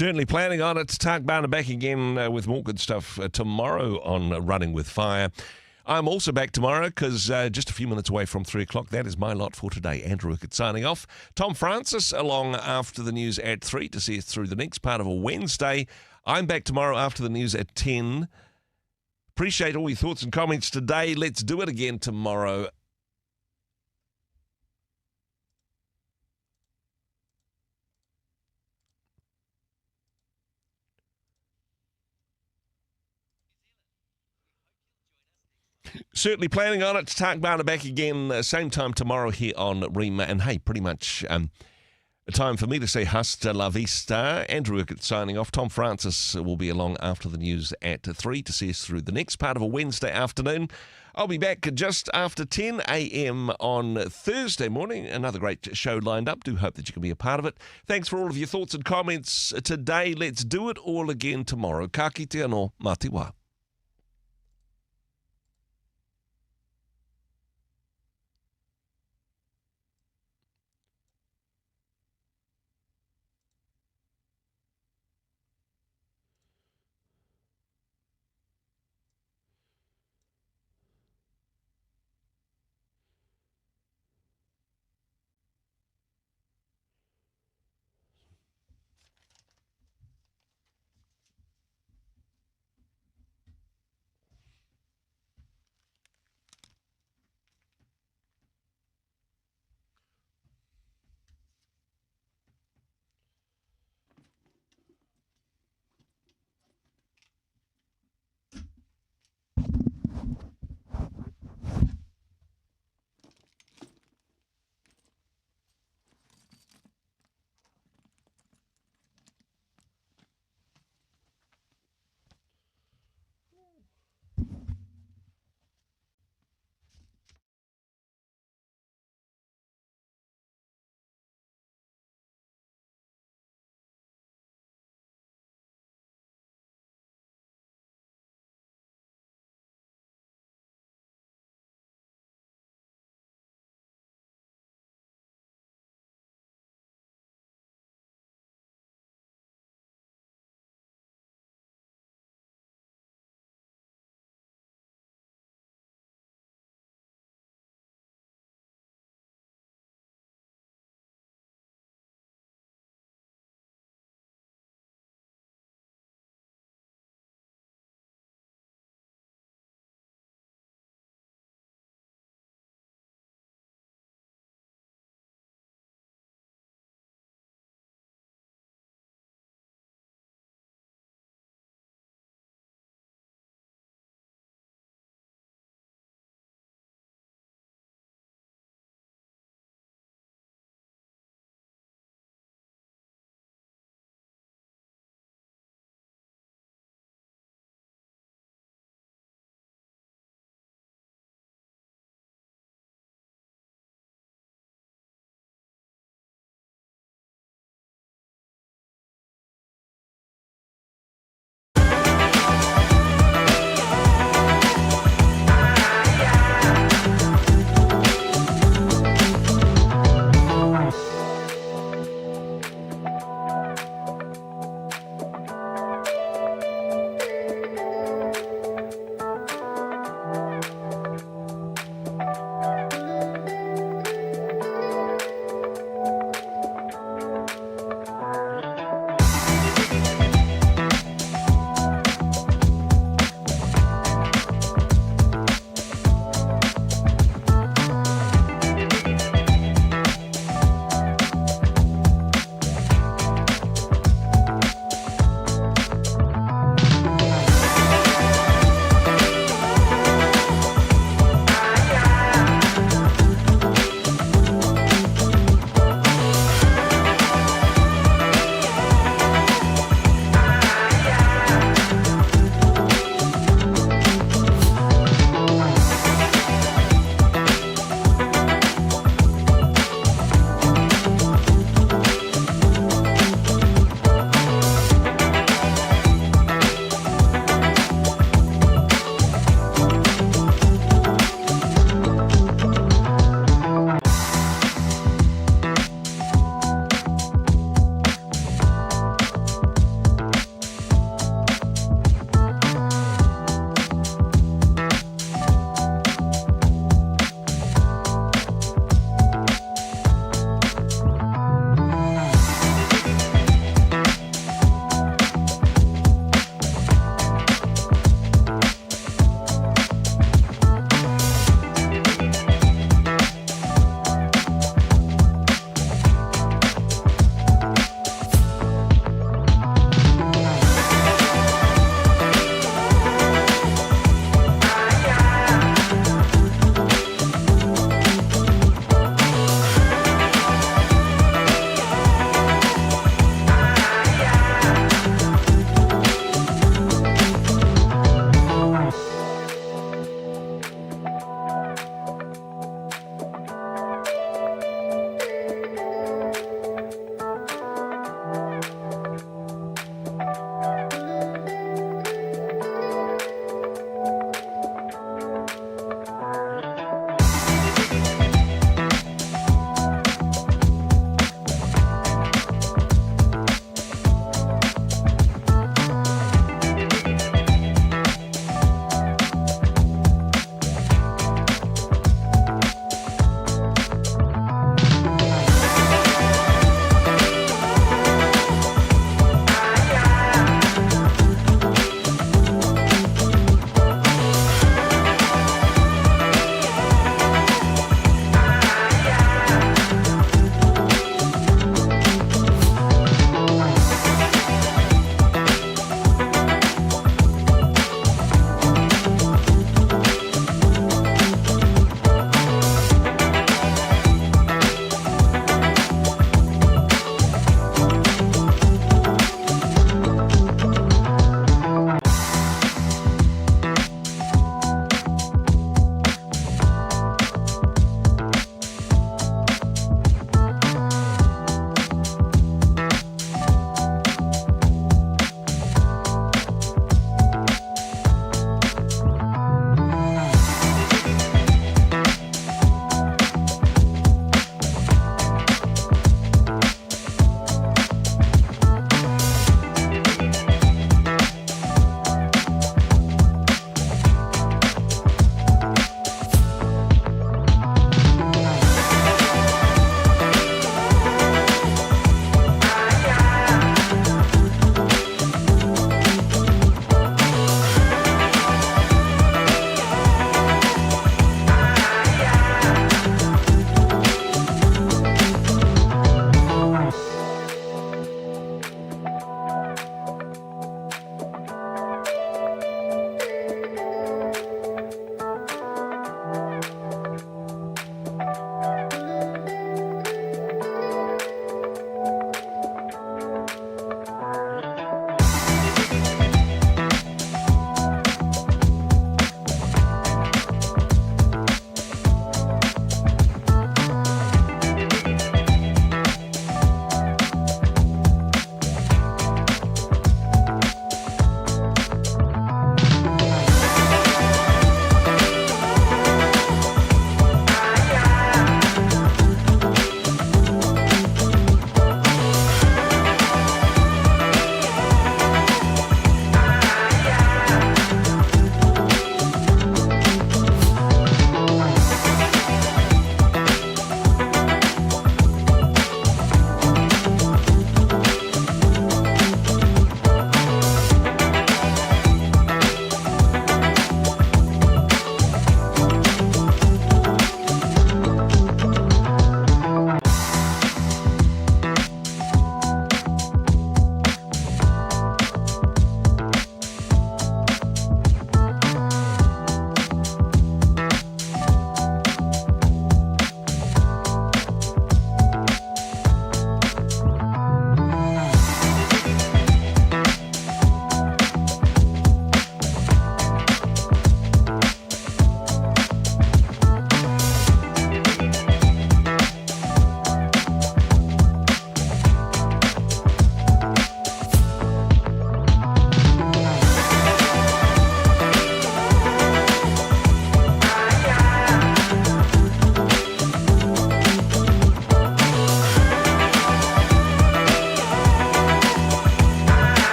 Certainly planning on it. Tark Barner back again with more good stuff tomorrow on Running with Fire. I'm also back tomorrow because just a few minutes away from 3 o'clock. That is my lot for today. Andrew Wickett signing off. Tom Francis along after the news at 3 to see us through the next part of a Wednesday. I'm back tomorrow after the news at 10. Appreciate all your thoughts and comments today. Let's do it again tomorrow. Certainly planning on it. Tark Barner back again, same time tomorrow here on Rima. And hey, pretty much time for me to say hasta la vista. Andrew Wickett signing off. Tom Francis will be along after the news at 3 to see us through the next part of a Wednesday afternoon. I'll be back just after 10 a.m. on Thursday morning. Another great show lined up. Do hope that you can be a part of it. Thanks for all of your thoughts and comments today. Let's do it all again tomorrow. Ka kite anō, mā te wā.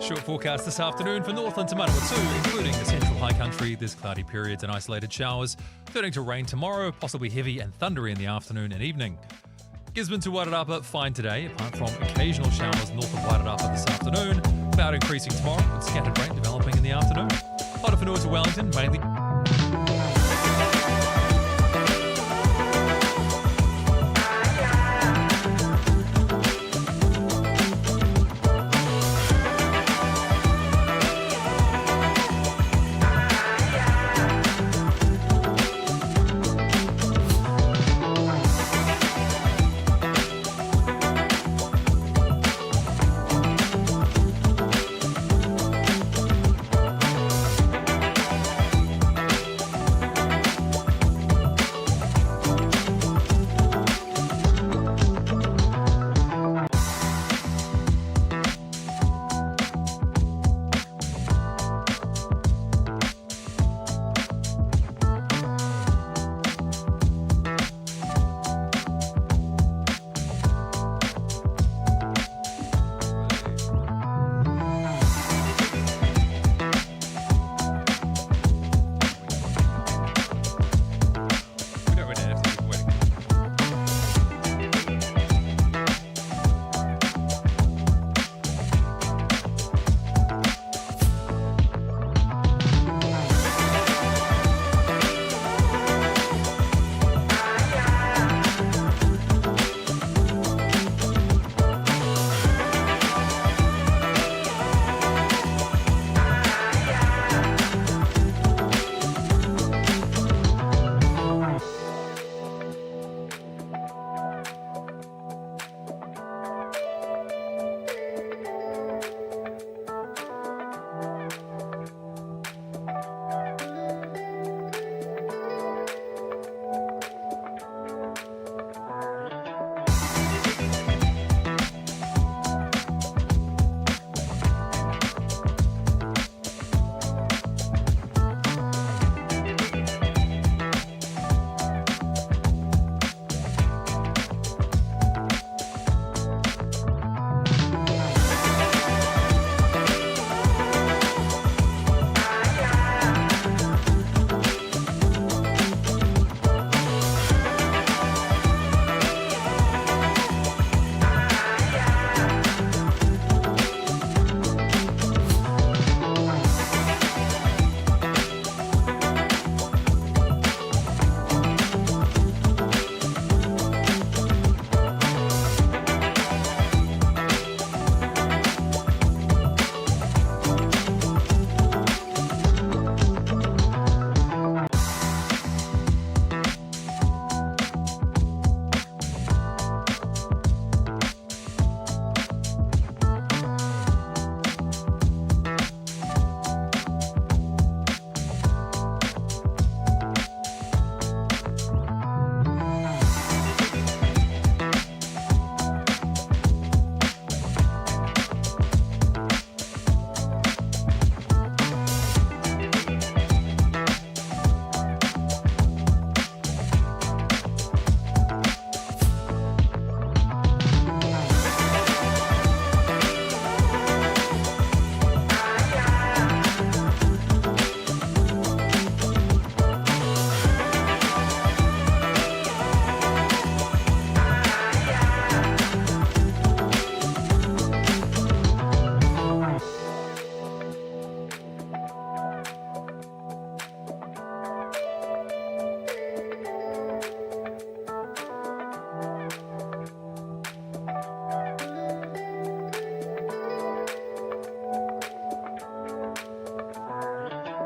Short forecast this afternoon for Northland to Manawatu, including the central high country. There's cloudy periods and isolated showers, turning to rain tomorrow, possibly heavy and thundery in the afternoon and evening. Gisborne to Wairarapa, fine today, apart from occasional showers north of Wairarapa this afternoon. Cloud increasing tomorrow, with scattered rain developing in the afternoon. Aotearoa to Wellington, mainly.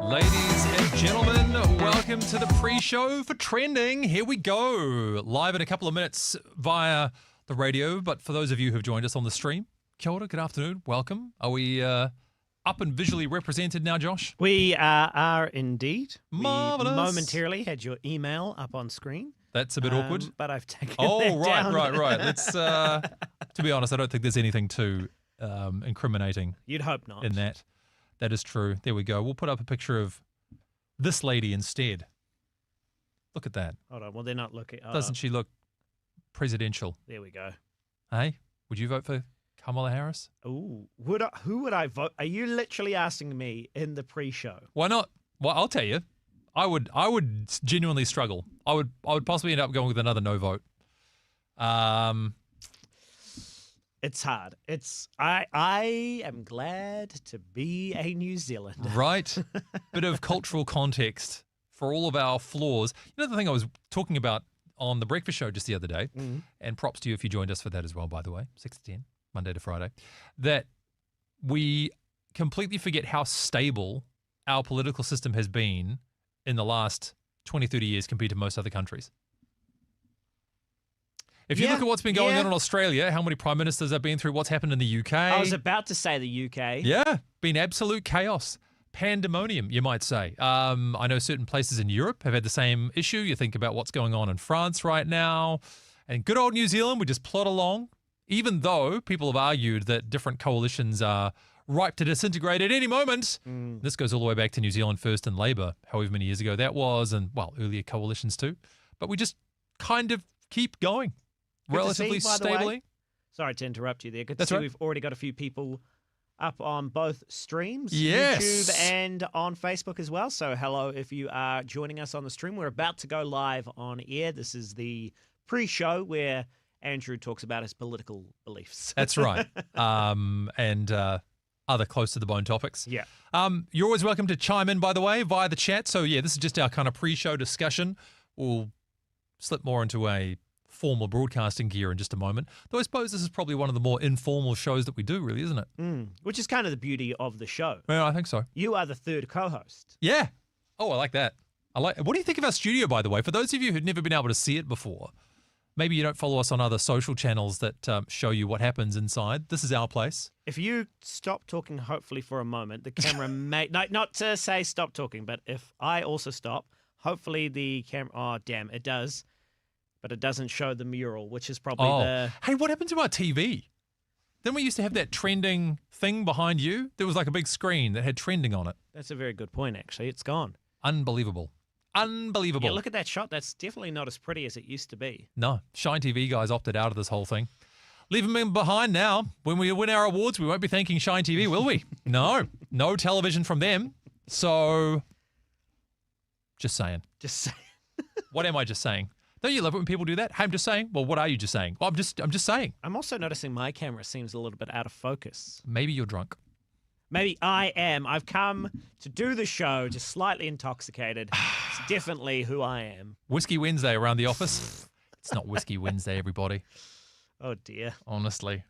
Ladies and gentlemen, welcome to the pre-show for Trending. Here we go. Live in a couple of minutes via the radio, but for those of you who've joined us on the stream, kia ora, good afternoon, welcome. Are we up and visually represented now, Josh? We are indeed. Marvellous. We momentarily had your email up on screen. That's a bit awkward. But I've taken right. Let's, to be honest, I don't think there's anything too incriminating. You'd hope not. In that. That is true. There we go. We'll put up a picture of this lady instead. Look at that. Hold on. Well, they're not looking. Doesn't she look presidential? There we go. Hey, would you vote for Kamala Harris? Ooh, who would I vote? Are you literally asking me in the pre-show? Why not? Well, I'll tell you. I would genuinely struggle. I would possibly end up going with another no vote. It's hard. I am glad to be a New Zealander. Right? Bit of cultural context for all of our flaws. You know the thing I was talking about on the breakfast show just the other day, and props to you if you joined us for that as well, by the way, 6 to 10, Monday to Friday, that we completely forget how stable our political system has been in the last 20, 30 years compared to most other countries. If you look at what's been going on in Australia, how many prime ministers have been through, what's happened in the UK. I was about to say the UK. Yeah, been absolute chaos. Pandemonium, you might say. I know certain places in Europe have had the same issue. You think about what's going on in France right now. And good old New Zealand, we just plod along, even though people have argued that different coalitions are ripe to disintegrate at any moment. This goes all the way back to New Zealand First and Labour, however many years ago that was, and, well, earlier coalitions too. But we just kind of keep going relatively stably. Sorry to interrupt you there. Good to That's see right. we've already got a few people up on both streams, Yes. YouTube and on Facebook as well. So hello if you are joining us on the stream. We're about to go live on air. This is the pre-show where Andrew talks about his political beliefs. That's right. And other close to the bone topics. Yeah. You're always welcome to chime in, by the way, via the chat. So, yeah, this is just our kind of pre-show discussion. We'll slip more into a formal broadcasting gear in just a moment. Though I suppose this is probably one of the more informal shows that we do, really, isn't it? Which is kind of the beauty of the show. Yeah, I think so. You are the third co-host. Yeah. Oh, I like that. What do you think of our studio, by the way? For those of you who've never been able to see it before, maybe you don't follow us on other social channels that show you what happens inside. This is our place. If you stop talking, hopefully for a moment, the camera may not to say stop talking, but if I also stop, hopefully the camera. Oh, damn, it does, but it doesn't show the mural, which is probably the. Hey, what happened to our TV? Then we used to have that trending thing behind you. There was like a big screen that had trending on it. That's a very good point. Actually, it's gone. Unbelievable. Unbelievable. Yeah, look at that shot. That's definitely not as pretty as it used to be. No, Shine TV guys opted out of this whole thing. Leave them behind now. When we win our awards, we won't be thanking Shine TV, will we? No television from them. So, just saying. Just saying. What am I just saying? Don't you love it when people do that? Hey, I'm just saying. Well, what are you just saying? Well, I'm just saying. I'm also noticing my camera seems a little bit out of focus. Maybe you're drunk. Maybe I am. I've come to do the show just slightly intoxicated. It's definitely who I am. Whiskey Wednesday around the office. It's not Whiskey Wednesday, everybody. Oh, dear. Honestly.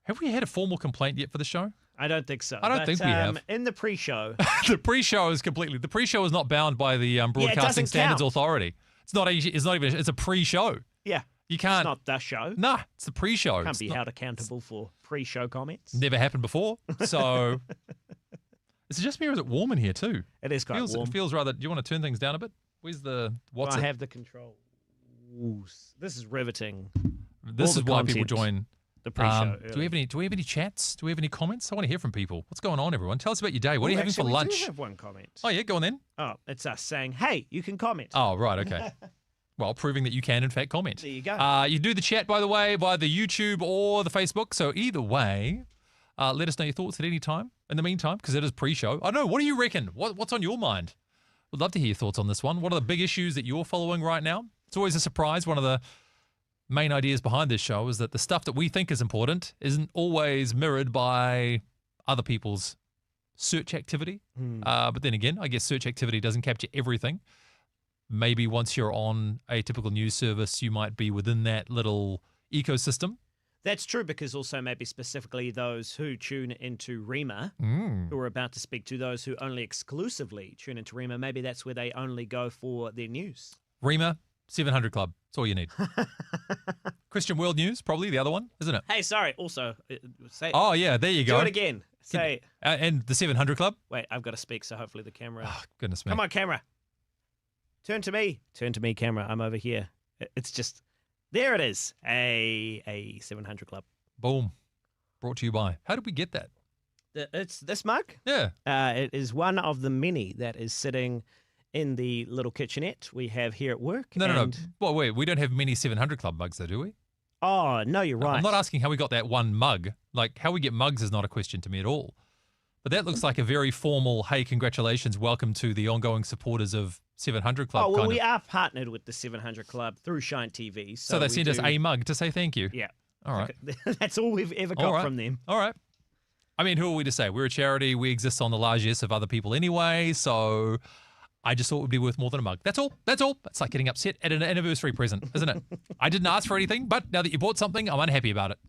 Have we had a formal complaint yet for the show? I don't think so. I don't think we have. In the pre-show. The pre-show is not bound by the Broadcasting Standards count. Authority. It's not even, it's a pre-show. Yeah. You can't. It's not the show. Nah, it's the pre-show. Can't It's be not- held accountable for pre-show comments. Never happened before. So, is it just me or is it warm in here too? It is quite warm. It feels rather. Do you want to turn things down a bit? Where's the what's I it? have the control. Ooh, this is riveting. This all is the why people content. join. The pre-show. Do we have any chats? Do we have any comments? I want to hear from people. What's going on, everyone? Tell us about your day. What are you having for We lunch? do have one comment. Oh yeah, go on then. Oh, it's us saying, "Hey, you can comment." Oh right, okay. Well, proving that you can in fact comment. There you go. You do the chat, by the way, via the YouTube or the Facebook. So either way, let us know your thoughts at any time. In the meantime, because it is pre-show. I don't know. What do you reckon? What's on your mind? Would love to hear your thoughts on this one. What are the big issues that you're following right now? It's always a surprise. One of the main ideas behind this show is that the stuff that we think is important isn't always mirrored by other people's search activity. But then again, I guess search activity doesn't capture everything. Maybe once you're on a typical news service, you might be within that little ecosystem. That's true, because also maybe specifically those who tune into Rima, who we're about to speak to, those who only exclusively tune into Rima, maybe that's where they only go for their news. Rima, 700 Club. That's all you need. Christian World News, probably the other one, isn't it? Hey, sorry, also, say Oh, yeah, there you go. do it again. Say, And the 700 Club. wait, I've got to speak, so hopefully the camera... Oh, goodness me. Come on, camera. Turn to me. Turn to me, camera. I'm over here. It's just... There it is. A 700 Club. Boom. Brought to you by. How did we get that? It's this mug. Yeah. It is one of the many that is sitting in the little kitchenette we have here at work. No. and- Well, wait, we don't have many 700 Club mugs, though, do we? Oh, no, you're right. I'm not asking how we got that one mug. Like, how we get mugs is not a question to me at all. But that looks like a very formal, hey, congratulations, welcome to the ongoing supporters of 700 Club. Oh, well, kind we of. are partnered with the 700 Club through Shine TV. So they sent us a mug to say thank you. Yeah. All right. That's all we've ever got from them. All right. I mean, who are we to say? We're a charity. We exist on the largesse of other people anyway. So I just thought it would be worth more than a mug. That's all. That's all. It's like getting upset at an anniversary present, isn't it? I didn't ask for anything, but now that you bought something, I'm unhappy about it.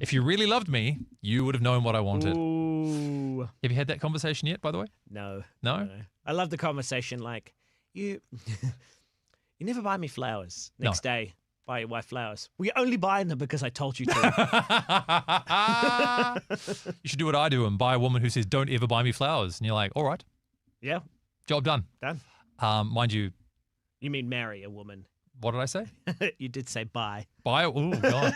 If you really loved me, you would have known what I wanted. Ooh. Have you had that conversation yet, by the way? No. No? I love the conversation like, you never buy me flowers. Next day, buy your wife flowers. We only buy them because I told you to. You should do what I do and buy a woman who says, don't ever buy me flowers. And you're like, all right, Yeah, job done. done. Mind you, You mean marry a woman. what did I say? You did say buy. Buy it? Oh, God.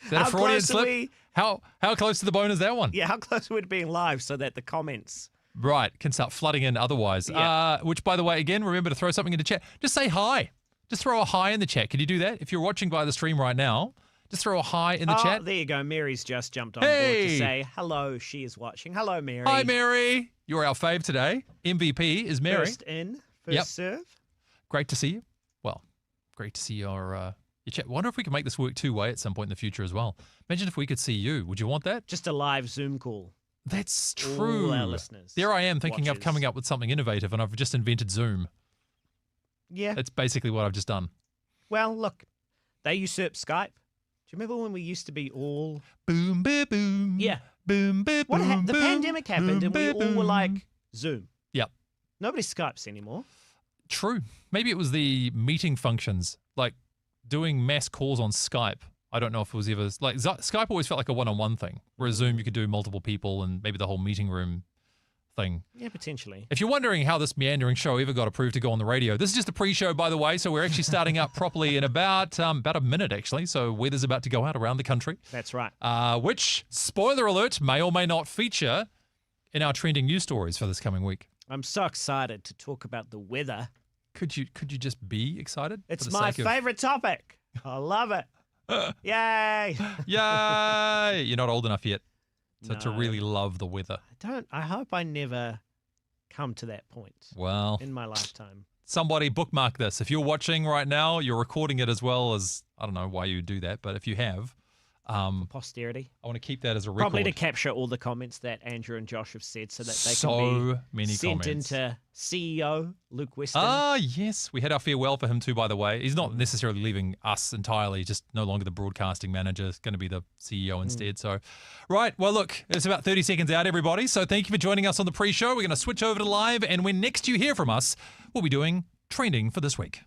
Is that How a Freudian close are slip? we? How close to the bone is that one? Yeah, how close are we to being live so that the comments... Right, can start flooding in otherwise. Yeah. Which, by the way, again, remember to throw something in the chat. Just say hi. Just throw a hi in the chat. Can you do that? If you're watching by the stream right now, just throw a hi in the chat. There you go. Mary's just jumped on board to say hello. She is watching. Hello, Mary. Hi, Mary. You're our fave today. MVP is Mary. First in, first serve. Great to see you. Well, great to see your chat. Wonder if we can make this work two-way at some point in the future as well. Imagine if we could see you. Would you want that? Just a live Zoom call. That's true. All our listeners. There I am thinking of watchers. coming up with something innovative, and I've just invented Zoom. Yeah. That's basically what I've just done. Well, look, they usurped Skype. Do you remember when we used to be all... Boom, boom, boom. Yeah. Boom, boom, boom. The pandemic happened and we all were like, Zoom. Yep. Nobody Skypes anymore. True. Maybe it was the meeting functions, like doing mass calls on Skype. I don't know if it was ever like Skype always felt like a one-on-one thing, whereas Zoom you could do multiple people and maybe the whole meeting room thing. Yeah, potentially. If you're wondering how this meandering show ever got approved to go on the radio, this is just a pre-show, by the way. So we're actually starting up properly in about a minute, actually. So weather's about to go out around the country. That's right. Which, spoiler alert, may or may not feature in our trending news stories for this coming week. I'm so excited to talk about the weather. Could you just be excited? It's my favorite topic. I love it. Yay! Yay! You're not old enough yet to No. really love the weather. I hope I never come to that point Well, in my lifetime. somebody bookmark this. If you're watching right now, you're recording it as well as, I don't know why you do that, but if you have, Posterity. I want to keep that as a record. Probably to capture all the comments that Andrew and Josh have said so that they So can many be sent comments. into CEO Luke Weston. Ah, yes. We had our farewell for him too, by the way. He's not necessarily leaving us entirely, just no longer the broadcasting manager. He's going to be the CEO instead. So, right. Well, look, it's about 30 seconds out, everybody. So thank you for joining us on the pre-show. We're going to switch over to live. And when next you hear from us, we'll be doing trending for this week.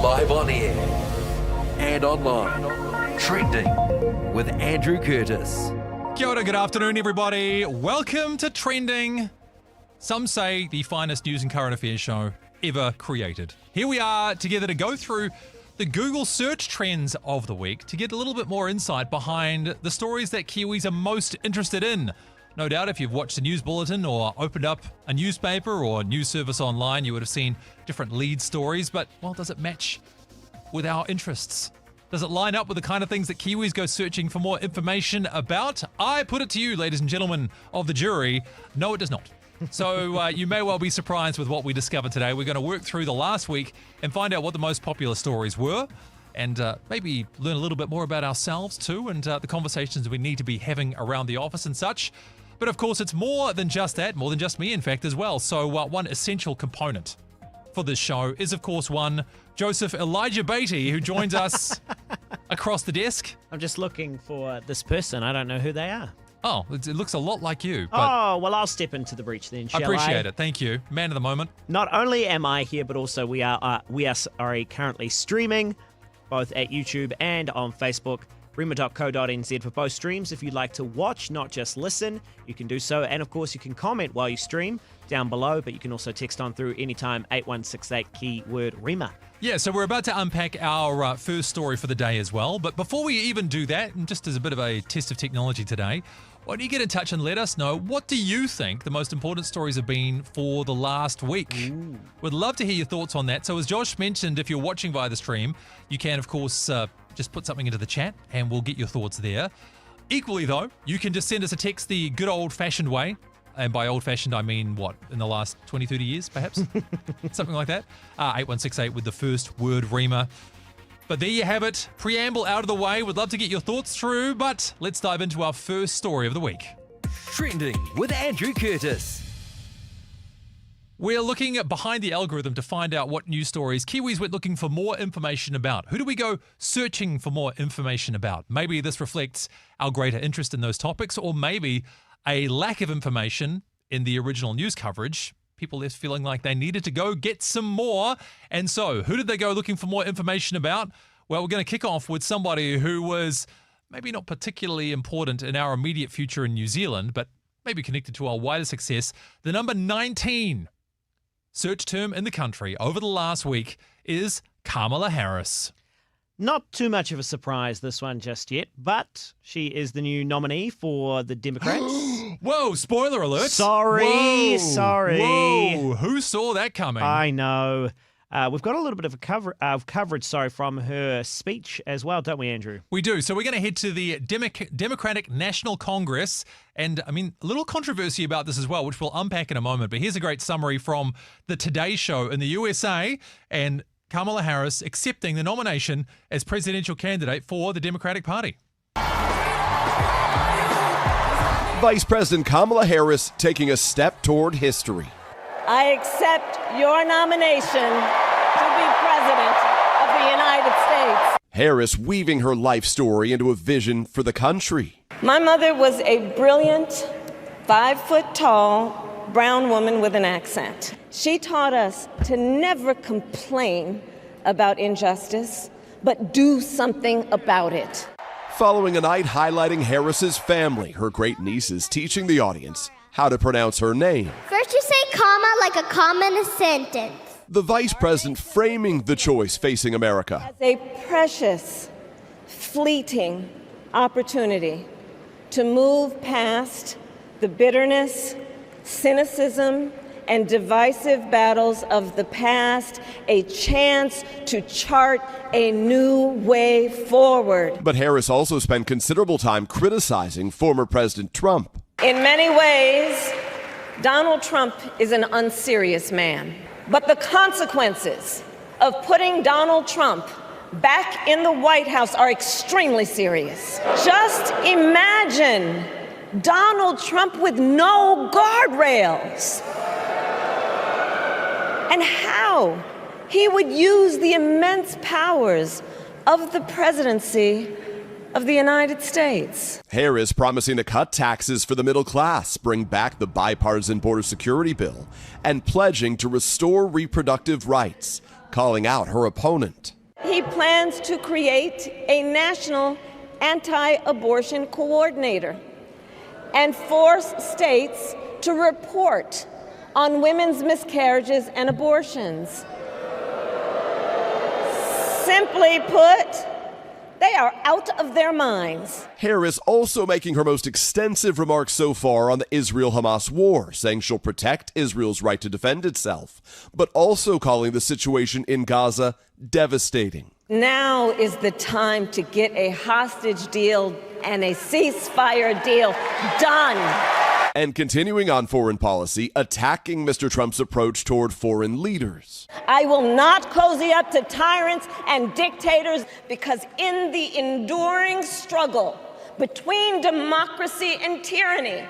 Live on air and online. Trending with Andrew Curtis. Kia ora, good afternoon, everybody. Welcome to Trending. Some say the finest news and current affairs show ever created. Here we are together to go through the Google search trends of the week to get a little bit more insight behind the stories that Kiwis are most interested in. No doubt if you've watched a news bulletin or opened up a newspaper or news service online, you would have seen different lead stories, but, well, does it match with our interests? Does it line up with the kind of things that Kiwis go searching for more information about? I put it to you, ladies and gentlemen of the jury, no, it does not. So you may well be surprised with what we discover today. We're going to work through the last week and find out what the most popular stories were and maybe learn a little bit more about ourselves too and the conversations we need to be having around the office and such. But of course, it's more than just that, more than just me, in fact, as well. So one essential component for this show is, of course, one Joseph Elijah Beatty, who joins us across the desk. I'm just looking for this person. I don't know who they are. Oh, it looks a lot like you, but Oh, well, I'll step into the breach then, I shall I? appreciate it. Thank you. Man of the moment. Not only am I here, but also we are currently streaming both at YouTube and on Facebook. rima.co.nz for both streams. If you'd like to watch, not just listen, you can do so. And of course, you can comment while you stream down below, but you can also text on through anytime, 8168, keyword Rima. Yeah, so we're about to unpack our first story for the day as well. But before we even do that, and just as a bit of a test of technology today, why don't you get in touch and let us know, what do you think the most important stories have been for the last week? Ooh. We'd love to hear your thoughts on that. So as Josh mentioned, if you're watching via the stream, you can, of course, just put something into the chat and we'll get your thoughts there. Equally, though, you can just send us a text the good old-fashioned way. And by old-fashioned, I mean, what, in the last 20, 30 years, perhaps? Something like that. 8168 with the first word, Rima. But there you have it. Preamble out of the way. We'd love to get your thoughts through, but let's dive into our first story of the week. Trending with Andrew Curtis. We're looking at behind the algorithm to find out what news stories Kiwis went looking for more information about. Who do we go searching for more information about? Maybe this reflects our greater interest in those topics, or maybe a lack of information in the original news coverage. People left feeling like they needed to go get some more. And so, who did they go looking for more information about? Well, we're going to kick off with somebody who was maybe not particularly important in our immediate future in New Zealand, but maybe connected to our wider success. The number 19 search term in the country over the last week is Kamala Harris. Not too much of a surprise, this one just yet, but she is the new nominee for the Democrats. Whoa, spoiler alert. Sorry. Whoa, who saw that coming? I know. We've got a little bit of coverage from her speech as well, don't we, Andrew? We do. So we're going to head to the Democratic National Congress. And, I mean, a little controversy about this as well, which we'll unpack in a moment. But here's a great summary from the Today Show in the USA. And Kamala Harris accepting the nomination as presidential candidate for the Democratic Party. Vice President Kamala Harris taking a step toward history. I accept your nomination to be President of the United States. Harris weaving her life story into a vision for the country. My mother was a brilliant, 5-foot-tall, brown woman with an accent. She taught us to never complain about injustice, but do something about it. Following a night highlighting Harris's family, her great nieces teaching the audience how to pronounce her name. First you say comma like a comma in a sentence. The vice president framing the choice facing America. As a precious, fleeting opportunity to move past the bitterness, cynicism, and divisive battles of the past, a chance to chart a new way forward. But Harris also spent considerable time criticizing former President Trump. In many ways, Donald Trump is an unserious man. But the consequences of putting Donald Trump back in the White House are extremely serious. Just imagine Donald Trump with no guardrails. And how he would use the immense powers of the presidency of the United States. Harris promising to cut taxes for the middle class, bring back the bipartisan border security bill, and pledging to restore reproductive rights, calling out her opponent. He plans to create a national anti-abortion coordinator and force states to report on women's miscarriages and abortions. Simply put, they are out of their minds. Harris also making her most extensive remarks so far on the Israel-Hamas war, saying she'll protect Israel's right to defend itself, but also calling the situation in Gaza devastating. Now is the time to get a hostage deal and a ceasefire deal done. And continuing on foreign policy, attacking Mr. Trump's approach toward foreign leaders. I will not cozy up to tyrants and dictators, because in the enduring struggle between democracy and tyranny,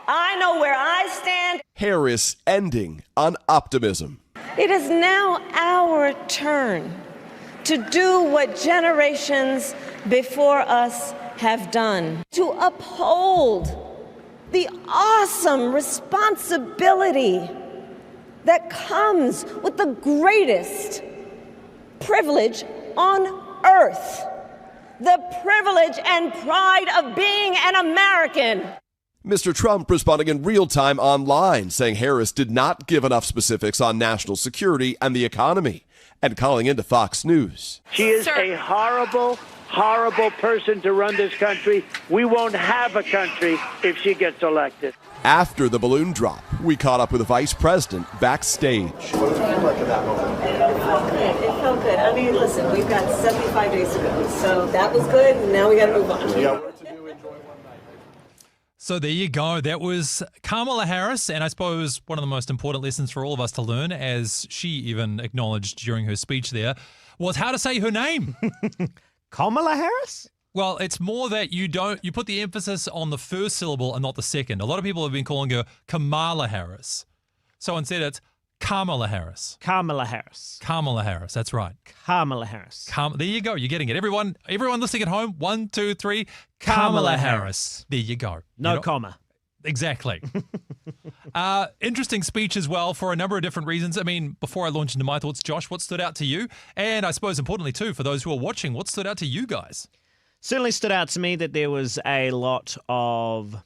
I know where I stand. Harris ending on optimism. It is now our turn to do what generations before us have done, to uphold the awesome responsibility that comes with the greatest privilege on earth, the privilege and pride of being an American. Mr. Trump responding in real time online, saying Harris did not give enough specifics on national security and the economy, and calling into Fox News. She is a horrible, horrible person to run this country. We won't have a country if she gets elected. After the balloon drop, we caught up with the vice president backstage. What did it feel like at that moment? It felt good. It felt good. I mean, listen, we've got 75 days to go, so that was good, and now we got to move on. Yeah, work to do, enjoy one night. So there you go. That was Kamala Harris, and I suppose one of the most important lessons for all of us to learn, as she even acknowledged during her speech there, was how to say her name. Kamala Harris? Well, it's more that you put the emphasis on the first syllable and not the second. A lot of people have been calling her Kamala Harris. So instead it's Kamala Harris. Kamala Harris. Kamala Harris, that's right. Kamala Harris. There you go. You're getting it. Everyone listening at home, 1, 2, 3. Kamala Harris. There you go. No comma. Exactly. Interesting speech as well for a number of different reasons. I mean, before I launch into my thoughts, Josh, what stood out to you? And I suppose importantly too, for those who are watching, what stood out to you guys? Certainly stood out to me that there was a lot of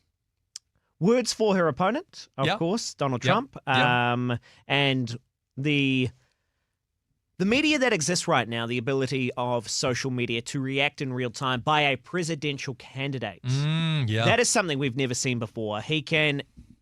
words for her opponent, of course, Donald Trump. And the media that exists right now, the ability of social media to react in real time by a presidential candidate. That is something we've never seen before. He can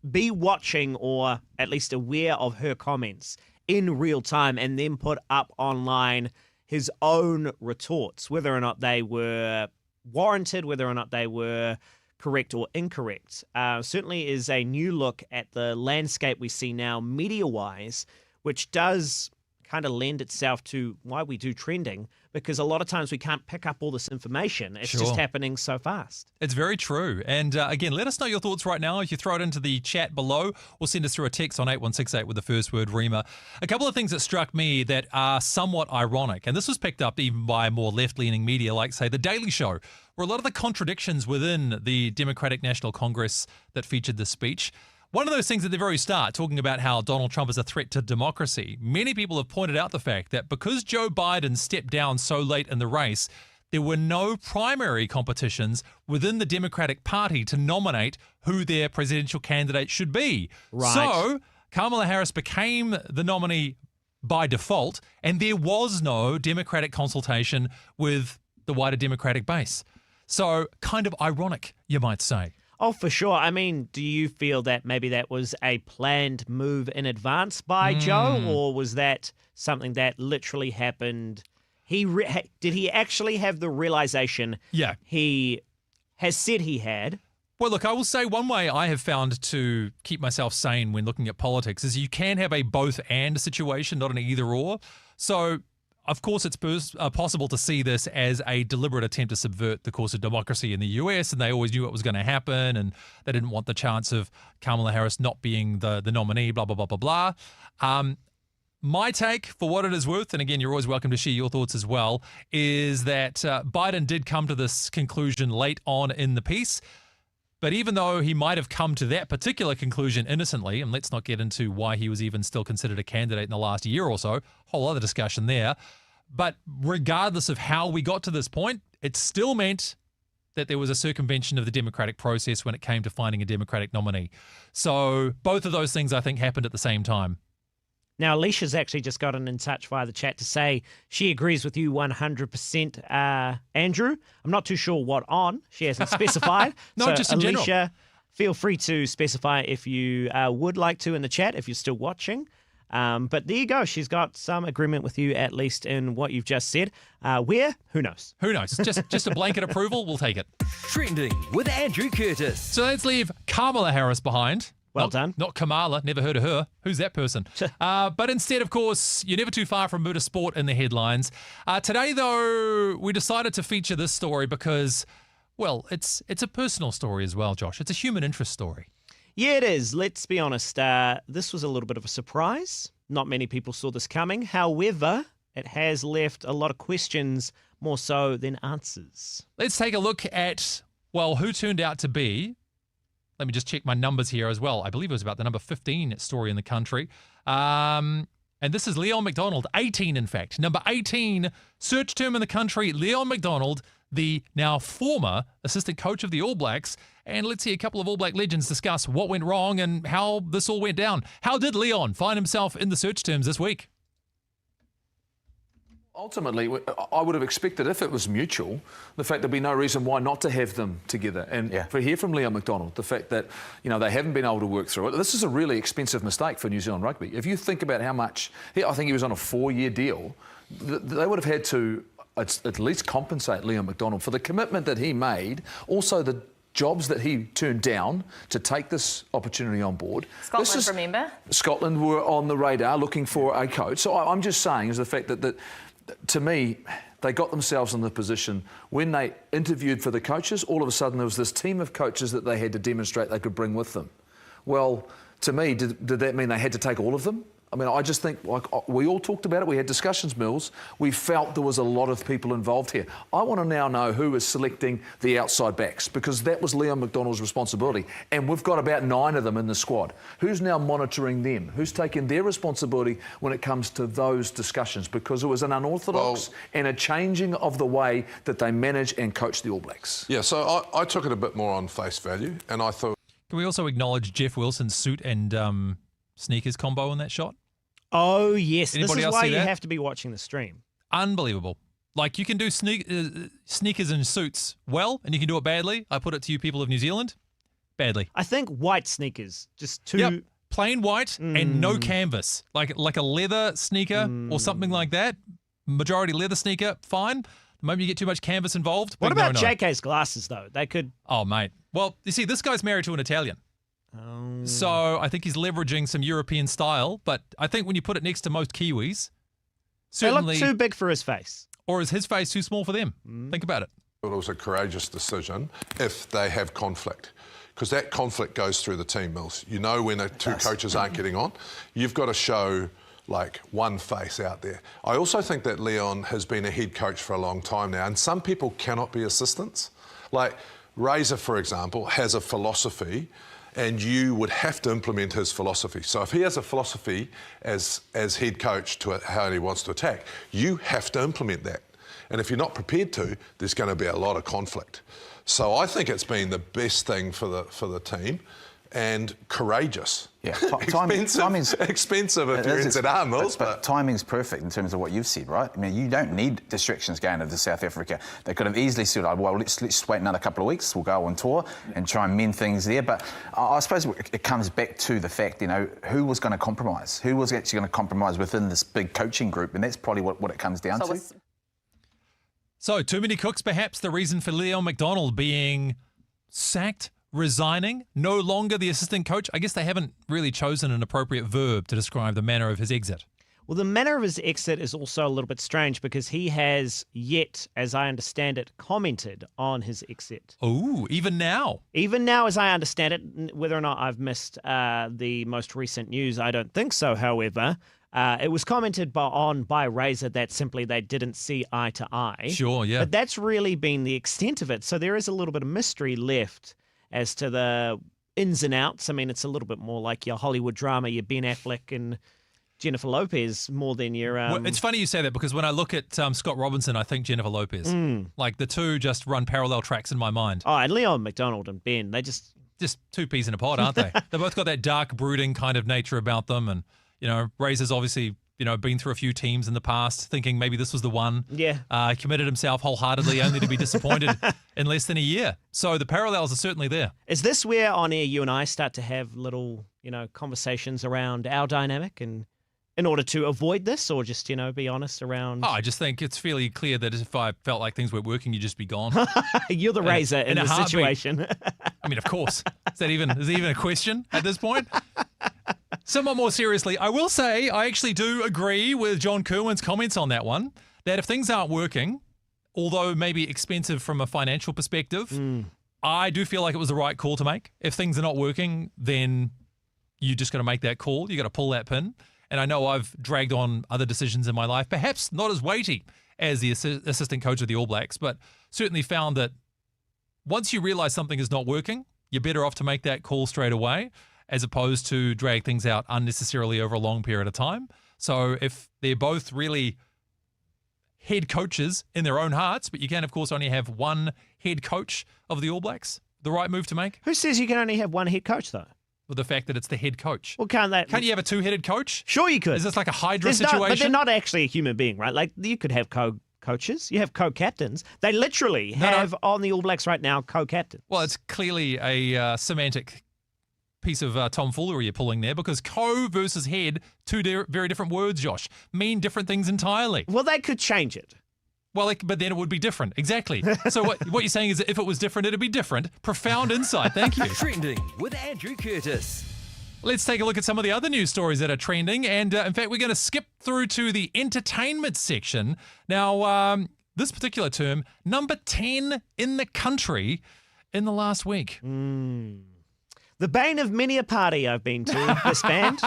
be watching or at least aware of her comments in real time and then put up online his own retorts, whether or not they were warranted, whether or not they were correct or incorrect. Certainly is a new look at the landscape we see now media-wise, which does kind of lend itself to why we do trending, because a lot of times we can't pick up all this information. It's just happening so fast. It's very true. And again, let us know your thoughts right now. If you throw it into the chat below or send us through a text on 8168 with the first word Rima. A couple of things that struck me that are somewhat ironic, and this was picked up even by more left-leaning media like, say, The Daily Show, where a lot of the contradictions within the Democratic National Congress that featured this speech. One of those things at the very start, talking about how Donald Trump is a threat to democracy, many people have pointed out the fact that because Joe Biden stepped down so late in the race, there were no primary competitions within the Democratic Party to nominate who their presidential candidate should be. Right. So Kamala Harris became the nominee by default, and there was no Democratic consultation with the wider Democratic base. So kind of ironic, you might say. Oh, for sure. I mean, do you feel that maybe that was a planned move in advance by Joe, or was that something that literally happened? Did he actually have the realization he has said he had? Well, look, I will say one way I have found to keep myself sane when looking at politics is you can have a both and situation, not an either or. So, of course, it's possible to see this as a deliberate attempt to subvert the course of democracy in the US, and they always knew what was going to happen, and they didn't want the chance of Kamala Harris not being the nominee, blah, blah, blah, blah, blah. My take, for what it is worth, and again, you're always welcome to share your thoughts as well, is that Biden did come to this conclusion late on in the piece. But even though he might have come to that particular conclusion innocently, and let's not get into why he was even still considered a candidate in the last year or so, whole other discussion there. But regardless of how we got to this point, it still meant that there was a circumvention of the democratic process when it came to finding a Democratic nominee. So both of those things, I think, happened at the same time. Now, Alicia's actually just gotten in touch via the chat to say she agrees with you 100%, Andrew. I'm not too sure what on. She hasn't specified. No, so just in Alicia, general. Feel free to specify if you would like to in the chat, if you're still watching. But there you go. She's got some agreement with you, at least in what you've just said. Where? Who knows? Who knows? Just a blanket approval. We'll take it. Trending with Andrew Curtis. So let's leave Kamala Harris behind. Well done. Not Kamala. Never heard of her. Who's that person? But instead, of course, you're never too far from motorsport in the headlines. Today, though, we decided to feature this story because, well, it's a personal story as well, Josh. It's a human interest story. Yeah, it is. Let's be honest. This was a little bit of a surprise. Not many people saw this coming. However, it has left a lot of questions more so than answers. Let's take a look at, well, who turned out to be. Let me just check my numbers here as well. I believe it was about the number 15 story in the country. And this is Leon McDonald, 18 in fact. Number 18 search term in the country, Leon McDonald, the now former assistant coach of the All Blacks. And let's see a couple of All Black legends discuss what went wrong and how this all went down. How did Leon find himself in the search terms this week? Ultimately, I would have expected, if it was mutual, the fact there'd be no reason why not to have them together. And for hear from Leon McDonald, the fact that, they haven't been able to work through it. This is a really expensive mistake for New Zealand rugby. If you think about how much, I think he was on a 4-year deal, they would have had to at least compensate Leon McDonald for the commitment that he made, also the jobs that he turned down to take this opportunity on board. Scotland, remember? Scotland were on the radar looking for a coach. So I'm just saying is the fact that to me, they got themselves in the position when they interviewed for the coaches, all of a sudden there was this team of coaches that they had to demonstrate they could bring with them. Well, to me, did that mean they had to take all of them? I mean, I just think, we all talked about it, we had discussions, Mills. We felt there was a lot of people involved here. I want to now know who is selecting the outside backs, because that was Leon McDonald's responsibility. And we've got about 9 of them in the squad. Who's now monitoring them? Who's taking their responsibility when it comes to those discussions? Because it was an unorthodox and a changing of the way that they manage and coach the All Blacks. Yeah, so I took it a bit more on face value, and I thought... Can we also acknowledge Jeff Wilson's suit and sneakers combo in that shot? Oh, yes. Anybody this is else why see you that? have to be watching the stream. Unbelievable. Like, you can do sneakers and suits well, and you can do it badly. I put it to you people of New Zealand, badly. I think white sneakers, just too... Yep. Plain white and no canvas. Like a leather sneaker or something like that. Majority leather sneaker, fine. The moment you get too much canvas involved, What big about no-no. JK's glasses, though? They could... Oh, mate. Well, you see, this guy's married to an Italian. So I think he's leveraging some European style, but I think when you put it next to most Kiwis, certainly... They look too big for his face. Or is his face too small for them? Think about it. It was a courageous decision if they have conflict, because that conflict goes through the team, Mills. You know when two coaches aren't getting on, you've got to show like one face out there. I also think that Leon has been a head coach for a long time now, and some people cannot be assistants. Like Razor, for example, has a philosophy, and you would have to implement his philosophy. So if he has a philosophy as head coach to how he wants to attack, you have to implement that. And if you're not prepared to, there's going to be a lot of conflict. So I think it's been the best thing for the team, and courageous. Yeah, expensive if you're NZR, Mills. But timing's perfect in terms of what you've said, right? I mean, you don't need distractions going into South Africa. They could have easily said, well, let's just wait another couple of weeks, we'll go on tour and try and mend things there. But I suppose it comes back to the fact, who was going to compromise? Who was actually going to compromise within this big coaching group? And that's probably what it comes down to. So, too many cooks, perhaps, the reason for Leon McDonald being sacked, resigning, no longer the assistant coach. I guess they haven't really chosen an appropriate verb to describe the manner of his exit. Well, the manner of his exit is also a little bit strange because he has yet, as I understand it, commented on his exit. Oh, even now? Even now, as I understand it, whether or not I've missed the most recent news, I don't think so, however. It was commented by Razor that simply they didn't see eye to eye. Sure, yeah. But that's really been the extent of it. So there is a little bit of mystery left as to the ins and outs. I mean, it's a little bit more like your Hollywood drama, your Ben Affleck and Jennifer Lopez, more than your... Well, it's funny you say that because when I look at Scott Robinson, I think Jennifer Lopez. Like, the two just run parallel tracks in my mind. Oh, and Leon McDonald and Ben, they just two peas in a pod, aren't they? They both got that dark, brooding kind of nature about them. And, Razor's obviously... been through a few teams in the past, thinking maybe this was the one. Yeah. Committed himself wholeheartedly, only to be disappointed in less than a year. So the parallels are certainly there. Is this where on air you and I start to have little, conversations around our dynamic and in order to avoid this, or just, be honest around... Oh, I just think it's fairly clear that if I felt like things weren't working, you'd just be gone. You're the Razor in this situation. I mean, of course. Is it even a question at this point? Somewhat more seriously, I will say I actually do agree with John Kerwin's comments on that one, that if things aren't working, although maybe expensive from a financial perspective, I do feel like it was the right call to make. If things are not working, then you just got to make that call. You got to pull that pin. And I know I've dragged on other decisions in my life, perhaps not as weighty as the assistant coach of the All Blacks, but certainly found that once you realize something is not working, you're better off to make that call straight away, as opposed to drag things out unnecessarily over a long period of time. So if they're both really head coaches in their own hearts, but you can, of course, only have one head coach of the All Blacks. The right move to make? Who says you can only have one head coach, though? With the fact that it's the head coach. Well, can't you have a two-headed coach? Sure you could. Is this like a Hydra There's no- situation? but they're not actually a human being, right? Like, you could have coaches. You have co-captains. They literally have on the All Blacks right now co-captains. Well, it's clearly a semantic piece of tomfoolery you're pulling there, because co versus head, two very different words, Josh, mean different things entirely. Well, they could change it. Well, but then it would be different. Exactly. So what you're saying is that if it was different, it'd be different. Profound insight. Thank you. Trending with Andrew Curtis. Let's take a look at some of the other news stories that are trending. And in fact, we're going to skip through to the entertainment section. Now, this particular term, number 10 in the country in the last week. The bane of many a party I've been to, this band.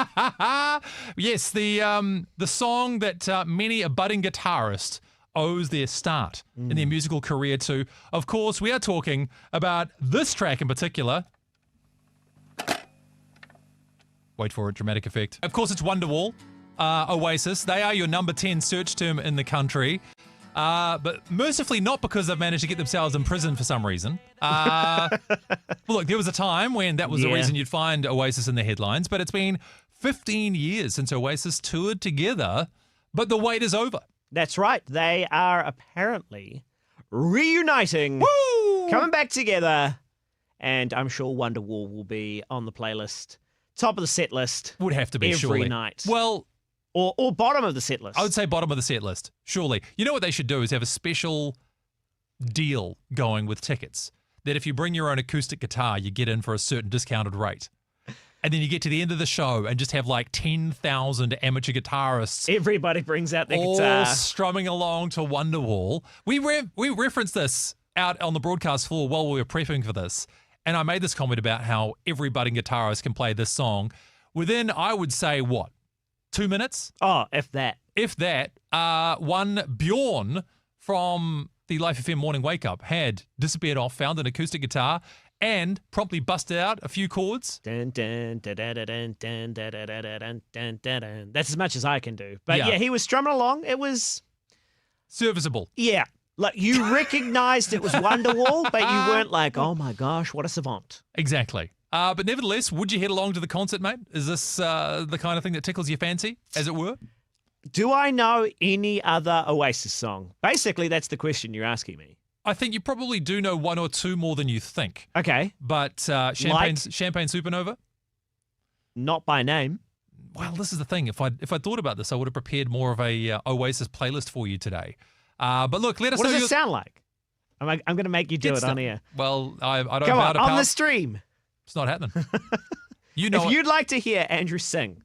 Yes, the song that many a budding guitarist owes their start in their musical career to. Of course, we are talking about this track in particular. Wait for it, dramatic effect. Of course, it's Wonderwall, Oasis. They are your number 10 search term in the country. But mercifully not because they've managed to get themselves in prison for some reason. Well, look, there was a time when that was the reason you'd find Oasis in the headlines, but it's been 15 years since Oasis toured together, but the wait is over. That's right. They are apparently reuniting, coming back together, and I'm sure Wonderwall will be on the playlist, top of the set list. Would have to be, every surely. night. Well, or bottom of the set list. I would say bottom of the set list, surely. You know what they should do is have a special deal going with tickets, that if you bring your own acoustic guitar, you get in for a certain discounted rate. And then you get to the end of the show and just have like 10,000 amateur guitarists. Everybody brings out their all guitar. strumming along to Wonderwall. We referenced this out on the broadcast floor while we were prepping for this. And I made this comment about how every budding guitarist can play this song within, I would say, what, 2 minutes? Oh, if that. If that. One Bjorn from the Life FM Morning Wake Up had disappeared off, found an acoustic guitar, and promptly busted out a few chords. That's as much as I can do. But yeah, he was strumming along. It was serviceable. Yeah. Like, you recognized it was Wonderwall, but you weren't like, oh my gosh, what a savant. Exactly. But nevertheless, would you head along to the concert, mate? Is this the kind of thing that tickles your fancy, as it were? Do I know any other Oasis song? Basically, that's the question you're asking me. I think you probably do know one or two more than you think. Okay. But Champagne Supernova? Not by name. Well, this is the thing. If I thought about this, I would have prepared more of a Oasis playlist for you today. But look, let us know. What does it sound like? I'm going to make you do it on air. Well, I don't Come bow to on power. the stream. It's not happening. You know, if you'd like to hear Andrew sing,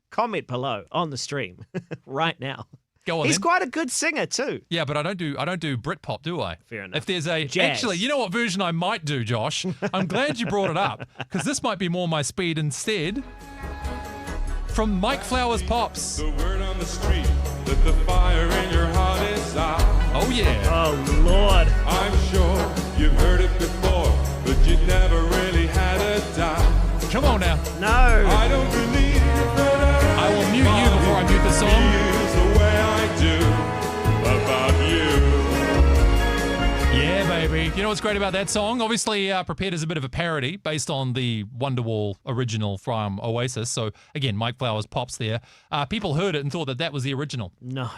comment below on the stream right now. Go on. He's then. quite a good singer too. Yeah, but I don't do Britpop, do I? Fair enough. If there's a Jazz. Actually, you know what version I might do, Josh? I'm glad you brought it up, because this might be more my speed instead. From Mike Flowers Pops. The word on the street that the fire in your heart is out. Oh yeah. Oh Lord. I'm sure you've heard it before, but you never really had a doubt. Come on now. No. I don't believe that I will mute you before I mute the song. feels the way I do about you. Yeah, baby. You know what's great about that song? Obviously, prepared as a bit of a parody based on the Wonderwall original from Oasis. So, again, Mike Flowers Pops there. People heard it and thought that was the original. No.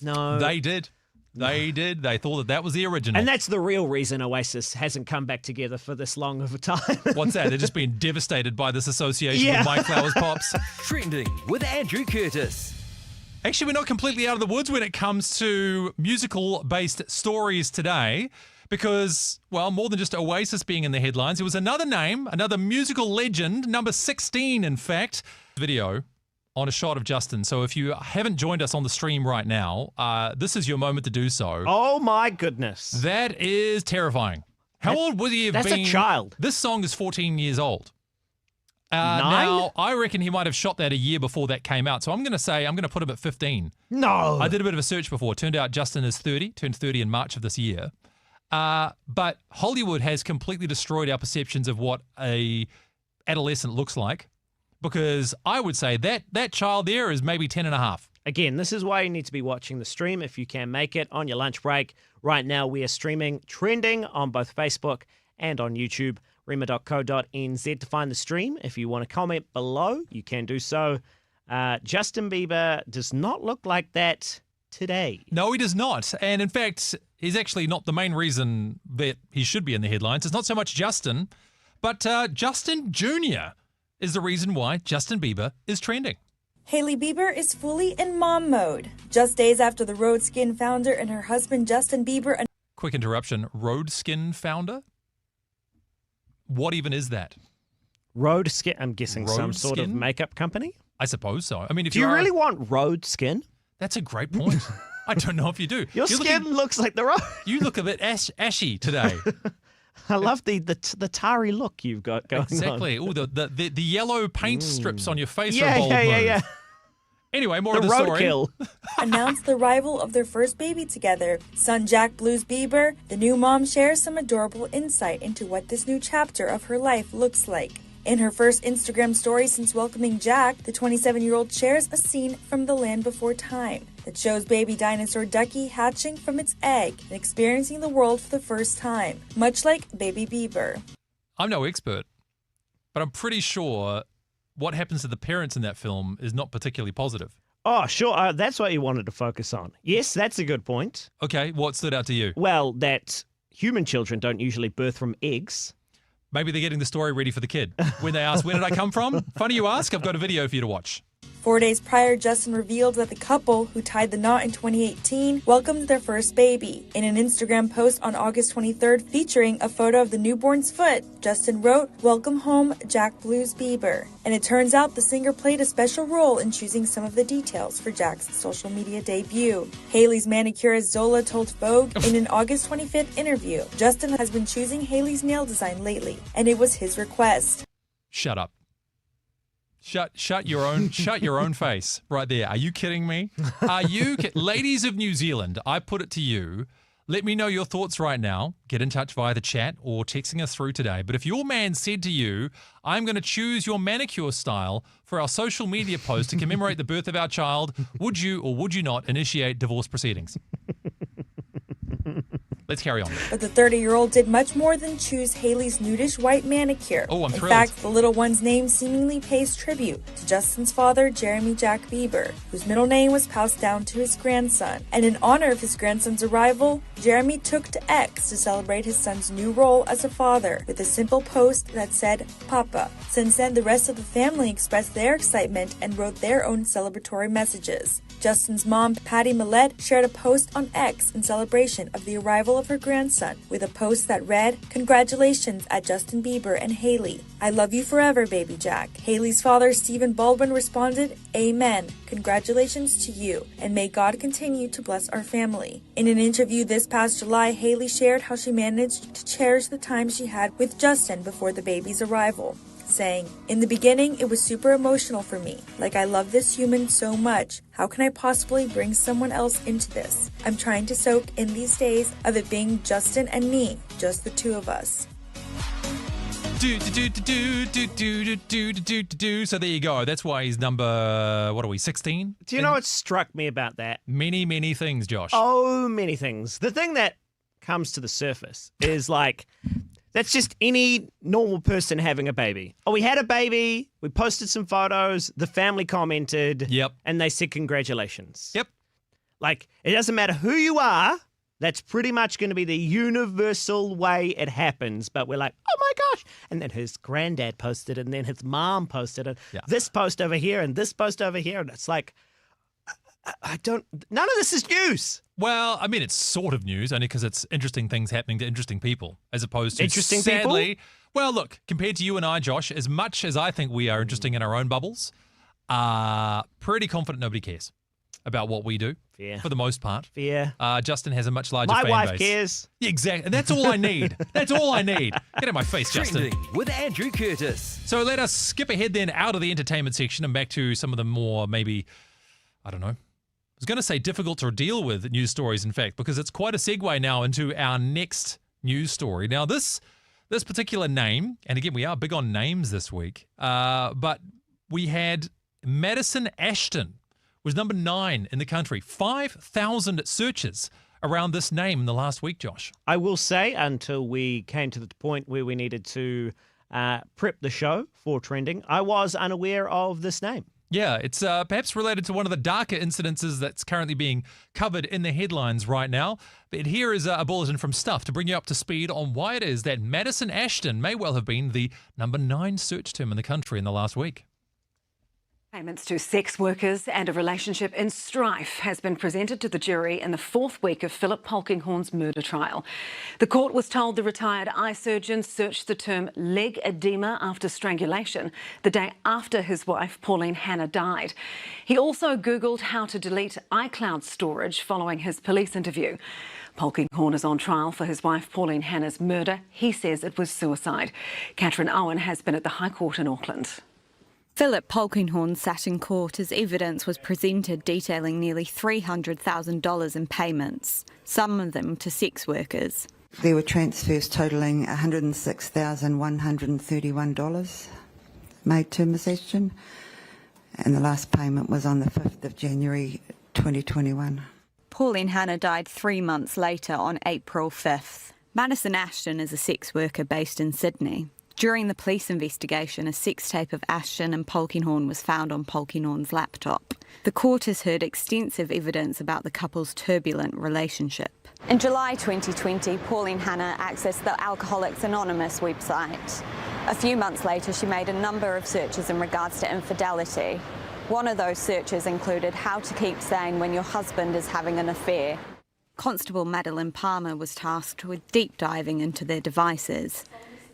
They did. They did. They thought that was the original. And that's the real reason Oasis hasn't come back together for this long of a time. What's that? They're just being devastated by this association with Mike Flowers Pops. Trending with Andrew Curtis. Actually, we're not completely out of the woods when it comes to musical-based stories today, because, well, more than just Oasis being in the headlines, there was another name, another musical legend, number 16, in fact, video on a shot of Justin. So if you haven't joined us on the stream right now, this is your moment to do so. Oh, my goodness. That is terrifying. How old would he have been? That's a child. This song is 14 years old. 9? Now, I reckon he might have shot that a year before that came out. So I'm going to put him at 15. No. I did a bit of a search before. Turned out Justin is 30, turned 30 in March of this year. But Hollywood has completely destroyed our perceptions of what a adolescent looks like, because I would say that child there is maybe 10 and a half. Again, this is why you need to be watching the stream if you can make it on your lunch break. Right now, we are streaming Trending on both Facebook and on YouTube. Rima.co.nz to find the stream. If you want to comment below, you can do so. Justin Bieber does not look like that today. No, he does not. And in fact, he's actually not the main reason that he should be in the headlines. It's not so much Justin, but Justin Jr. is the reason why Justin Bieber is trending. Hailey Bieber is fully in mom mode. Just days after the Rhode Skin founder and her husband Justin Bieber... Quick interruption. Rhode Skin founder? What even is that? Rhode Skin, I'm guessing Rhode some sort of Skin? makeup company? I suppose so. I mean, if Do you are- really want Rhode Skin? That's a great point. I don't know if you do. Your You're skin looks like the road. You look a bit ashy today. I love the tarry look you've got going Exactly. on. Oh, the yellow paint strips on your face are a Yeah, bold yeah, yeah, move. yeah. Anyway, more The of the story. roadkill. announced the arrival of their first baby together. Son Jack Blues Bieber, the new mom shares some adorable insight into what this new chapter of her life looks like. In her first Instagram story since welcoming Jack, the 27-year-old shares a scene from The Land Before Time that shows baby dinosaur Ducky hatching from its egg and experiencing the world for the first time, much like baby Bieber. I'm no expert, but I'm pretty sure what happens to the parents in that film is not particularly positive. Oh, sure. That's what you wanted to focus on. Yes, that's a good point. Okay, what stood out to you? Well, that human children don't usually birth from eggs. Maybe they're getting the story ready for the kid. When they ask, where did I come from? Funny you ask, I've got a video for you to watch. 4 days prior, Justin revealed that the couple, who tied the knot in 2018, welcomed their first baby. In an Instagram post on August 23rd featuring a photo of the newborn's foot, Justin wrote, "Welcome home, Jack Blues Bieber." And it turns out the singer played a special role in choosing some of the details for Jack's social media debut. Hailey's manicurist Zola told Vogue in an August 25th interview, Justin has been choosing Hailey's nail design lately, and it was his request. Shut up. Shut your own face right there. Are you kidding me? Ladies of New Zealand, I put it to you. Let me know your thoughts right now. Get in touch via the chat or texting us through today. But if your man said to you, I'm going to choose your manicure style for our social media post to commemorate the birth of our child, would you or would you not initiate divorce proceedings? Let's carry on. But the 30-year-old did much more than choose Hailey's nudish white manicure. Oh, I'm In thrilled. fact, the little one's name seemingly pays tribute to Justin's father, Jeremy Jack Bieber, whose middle name was passed down to his grandson. And in honor of his grandson's arrival, Jeremy took to X to celebrate his son's new role as a father with a simple post that said, "Papa." Since then, the rest of the family expressed their excitement and wrote their own celebratory messages. Justin's mom, Patty Millett, shared a post on X in celebration of the arrival of her grandson with a post that read, "Congratulations at Justin Bieber and Hailey. I love you forever, baby Jack." Hailey's father, Stephen Baldwin, responded, "Amen. Congratulations to you, and may God continue to bless our family." In an interview this past July, Hailey shared how she managed to cherish the time she had with Justin before the baby's arrival, saying, "In the beginning, it was super emotional for me. Like, I love this human so much. How can I possibly bring someone else into this? I'm trying to soak in these days of it being Justin and me, just the two of us." So there you go. That's why he's number, 16? Do you know what struck me about that? Many, many things, Josh. Oh, many things. The thing that comes to the surface is like, that's just any normal person having a baby. Oh, we had a baby. We posted some photos. The family commented. Yep. And they said congratulations. Yep. Like, it doesn't matter who you are. That's pretty much going to be the universal way it happens. But we're like, oh my gosh. And then his granddad posted it, and then his mom posted it. Yeah. This post over here and this post over here. And it's like, none of this is news. Well, I mean, it's sort of news, only because it's interesting things happening to interesting people, as opposed to Interesting sadly, people? Well, look, compared to you and I, Josh, as much as I think we are interesting in our own bubbles, pretty confident nobody cares about what we do. Fair. For the most part. Fair. Justin has a much larger My fan wife base. cares. Yeah, exactly. And that's all I need. That's all I need. Get out of my face, Justin. Trending with Andrew Curtis. So let us skip ahead then out of the entertainment section and back to some of the more maybe, I don't know, I was going to say difficult to deal with news stories, in fact, because it's quite a segue now into our next news story. Now, this particular name, and again, we are big on names this week, but we had Madison Ashton was number 9 in the country. 5,000 searches around this name in the last week, Josh. I will say, until we came to the point where we needed to prep the show for trending, I was unaware of this name. Yeah, it's perhaps related to one of the darker incidences that's currently being covered in the headlines right now. But here is a bulletin from Stuff to bring you up to speed on why it is that Madison Ashton may well have been the number 9 search term in the country in the last week. Payments to sex workers and a relationship in strife has been presented to the jury in the 4th week of Philip Polkinghorne's murder trial. The court was told the retired eye surgeon searched the term leg edema after strangulation the day after his wife Pauline Hanna died. He also Googled how to delete iCloud storage following his police interview. Polkinghorne is on trial for his wife Pauline Hanna's murder. He says it was suicide. Catherine Owen has been at the High Court in Auckland. Philip Polkinghorne sat in court as evidence was presented detailing nearly $300,000 in payments, some of them to sex workers. There were transfers totalling $106,131 made to Ms Ashton, and the last payment was on the 5th of January 2021. Pauline Hanna died 3 months later on April 5th. Madison Ashton is a sex worker based in Sydney. During the police investigation, a sex tape of Ashton and Polkinghorne was found on Polkinghorne's laptop. The court has heard extensive evidence about the couple's turbulent relationship. In July 2020, Pauline Hanna accessed the Alcoholics Anonymous website. A few months later, she made a number of searches in regards to infidelity. One of those searches included how to keep sane when your husband is having an affair. Constable Madeline Palmer was tasked with deep diving into their devices.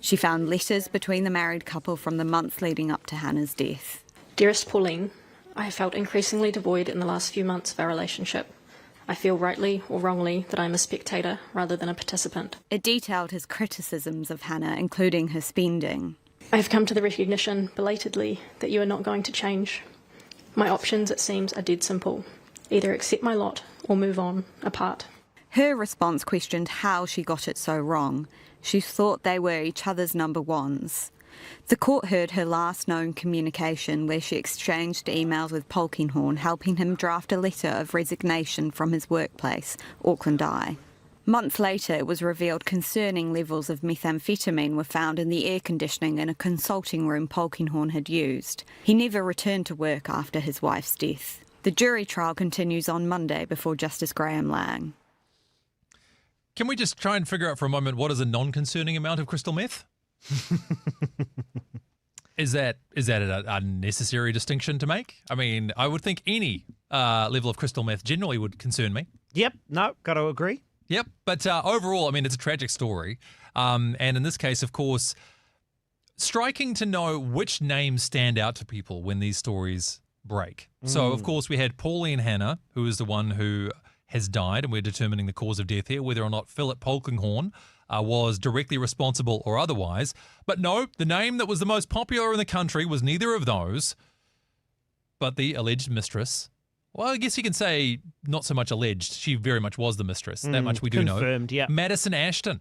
She found letters between the married couple from the months leading up to Hannah's death. Dearest Pauline, I have felt increasingly devoid in the last few months of our relationship. I feel rightly or wrongly that I am a spectator rather than a participant. It detailed his criticisms of Hannah, including her spending. I have come to the recognition, belatedly, that you are not going to change. My options, it seems, are dead simple. Either accept my lot or move on, apart. Her response questioned how she got it so wrong. She thought they were each other's number ones. The court heard her last known communication where she exchanged emails with Polkinghorne, helping him draft a letter of resignation from his workplace, Auckland Eye. Months later, it was revealed concerning levels of methamphetamine were found in the air conditioning in a consulting room Polkinghorne had used. He never returned to work after his wife's death. The jury trial continues on Monday before Justice Graham Lang. Can we just try and figure out for a moment what is a non-concerning amount of crystal meth? Is that an unnecessary distinction to make? I mean, I would think any level of crystal meth generally would concern me. Yep, no, got to agree. Yep, but overall, I mean, it's a tragic story. And in this case, of course, striking to know which names stand out to people when these stories break. So, of course, we had Pauline Hanna, who is the one who has died, and we're determining the cause of death here, whether or not Philip Polkinghorne was directly responsible or otherwise. But no, the name that was the most popular in the country was neither of those, but the alleged mistress. Well, I guess you can say not so much alleged. She very much was the mistress. That much we do know. Confirmed, yeah. Madison Ashton.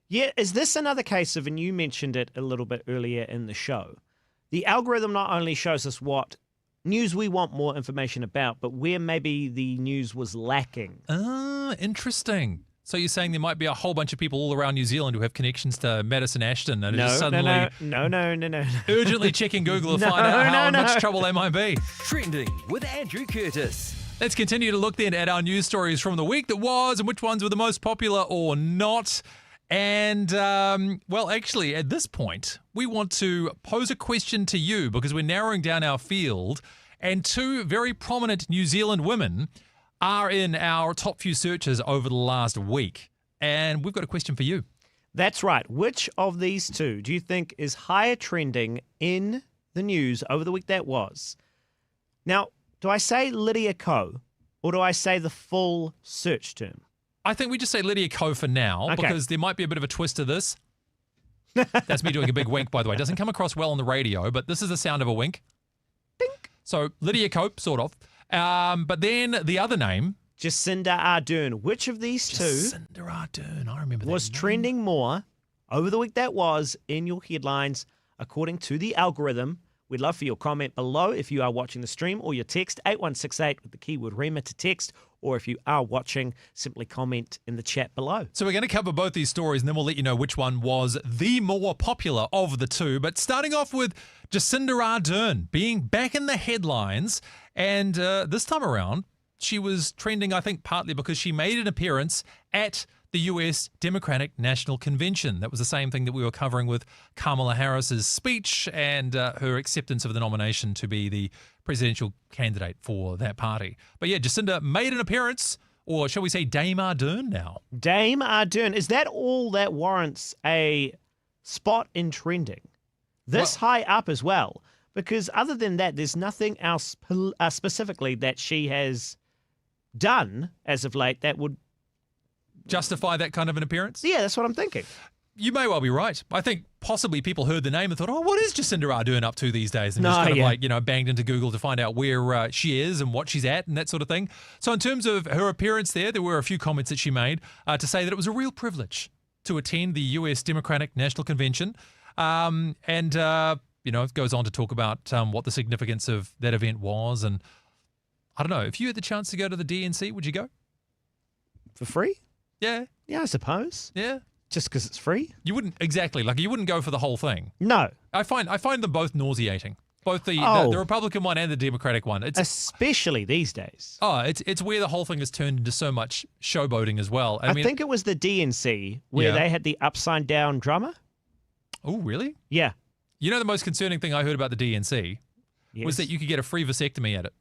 Yeah, is this another case of, and you mentioned it a little bit earlier in the show, the algorithm not only shows us what news we want more information about, but where maybe the news was lacking. Ah, interesting. So you're saying there might be a whole bunch of people all around New Zealand who have connections to Madison Ashton and are just suddenly no. urgently checking Google to find out how much trouble they might be. Trending with Andrew Curtis. Let's continue to look then at our news stories from the week that was and which ones were the most popular or not. And, well, actually, at this point, we want to pose a question to you because we're narrowing down our field, and 2 very prominent New Zealand women are in our top few searches over the last week. And we've got a question for you. That's right. Which of these 2 do you think is higher trending in the news over the week that was? Now, do I say Lydia Ko or do I say the full search term? I think we just say Lydia Ko for now, because there might be a bit of a twist to this. That's me doing a big wink, by the way. It doesn't come across well on the radio, but this is the sound of a wink. Dink. So Lydia Ko, sort of. But then the other name. Jacinda Ardern. Which of these 2 Jacinda Ardern, I remember that was name. trending more over the week that was in your headlines, according to the algorithm, We'd love for your comment below if you are watching the stream, or your text 8168 with the keyword Rima to text, or if you are watching, simply comment in the chat below. So we're going to cover both these stories and then we'll let you know which one was the more popular of the two. But starting off with Jacinda Ardern being back in the headlines, and this time around she was trending, I think, partly because she made an appearance at the US Democratic National Convention. That was the same thing that we were covering with Kamala Harris's speech and her acceptance of the nomination to be the presidential candidate for that party. But yeah, Jacinda made an appearance, or shall we say Dame Ardern now? Dame Ardern, is that all that warrants a spot in trending? This high up as well? Because other than that, there's nothing else specifically that she has done as of late that would justify that kind of an appearance? Yeah, that's what I'm thinking. You may well be right. I think possibly people heard the name and thought, oh, what is Jacinda Ardern up to these days? And just kind of banged into Google to find out where she is and what she's at and that sort of thing. So in terms of her appearance there were a few comments that she made to say that it was a real privilege to attend the US Democratic National Convention. It goes on to talk about what the significance of that event was. And I don't know, if you had the chance to go to the DNC, would you go? For free? Yeah. Yeah, I suppose. Yeah. Just because it's free? You wouldn't, exactly. Like, you wouldn't go for the whole thing. No. I find them both nauseating. Both the Republican one and the Democratic one. Especially these days. Oh, it's where the whole thing has turned into so much showboating as well. I mean, think it was the DNC where they had the upside down drummer. Oh, really? Yeah. You know, the most concerning thing I heard about the DNC was that you could get a free vasectomy at it.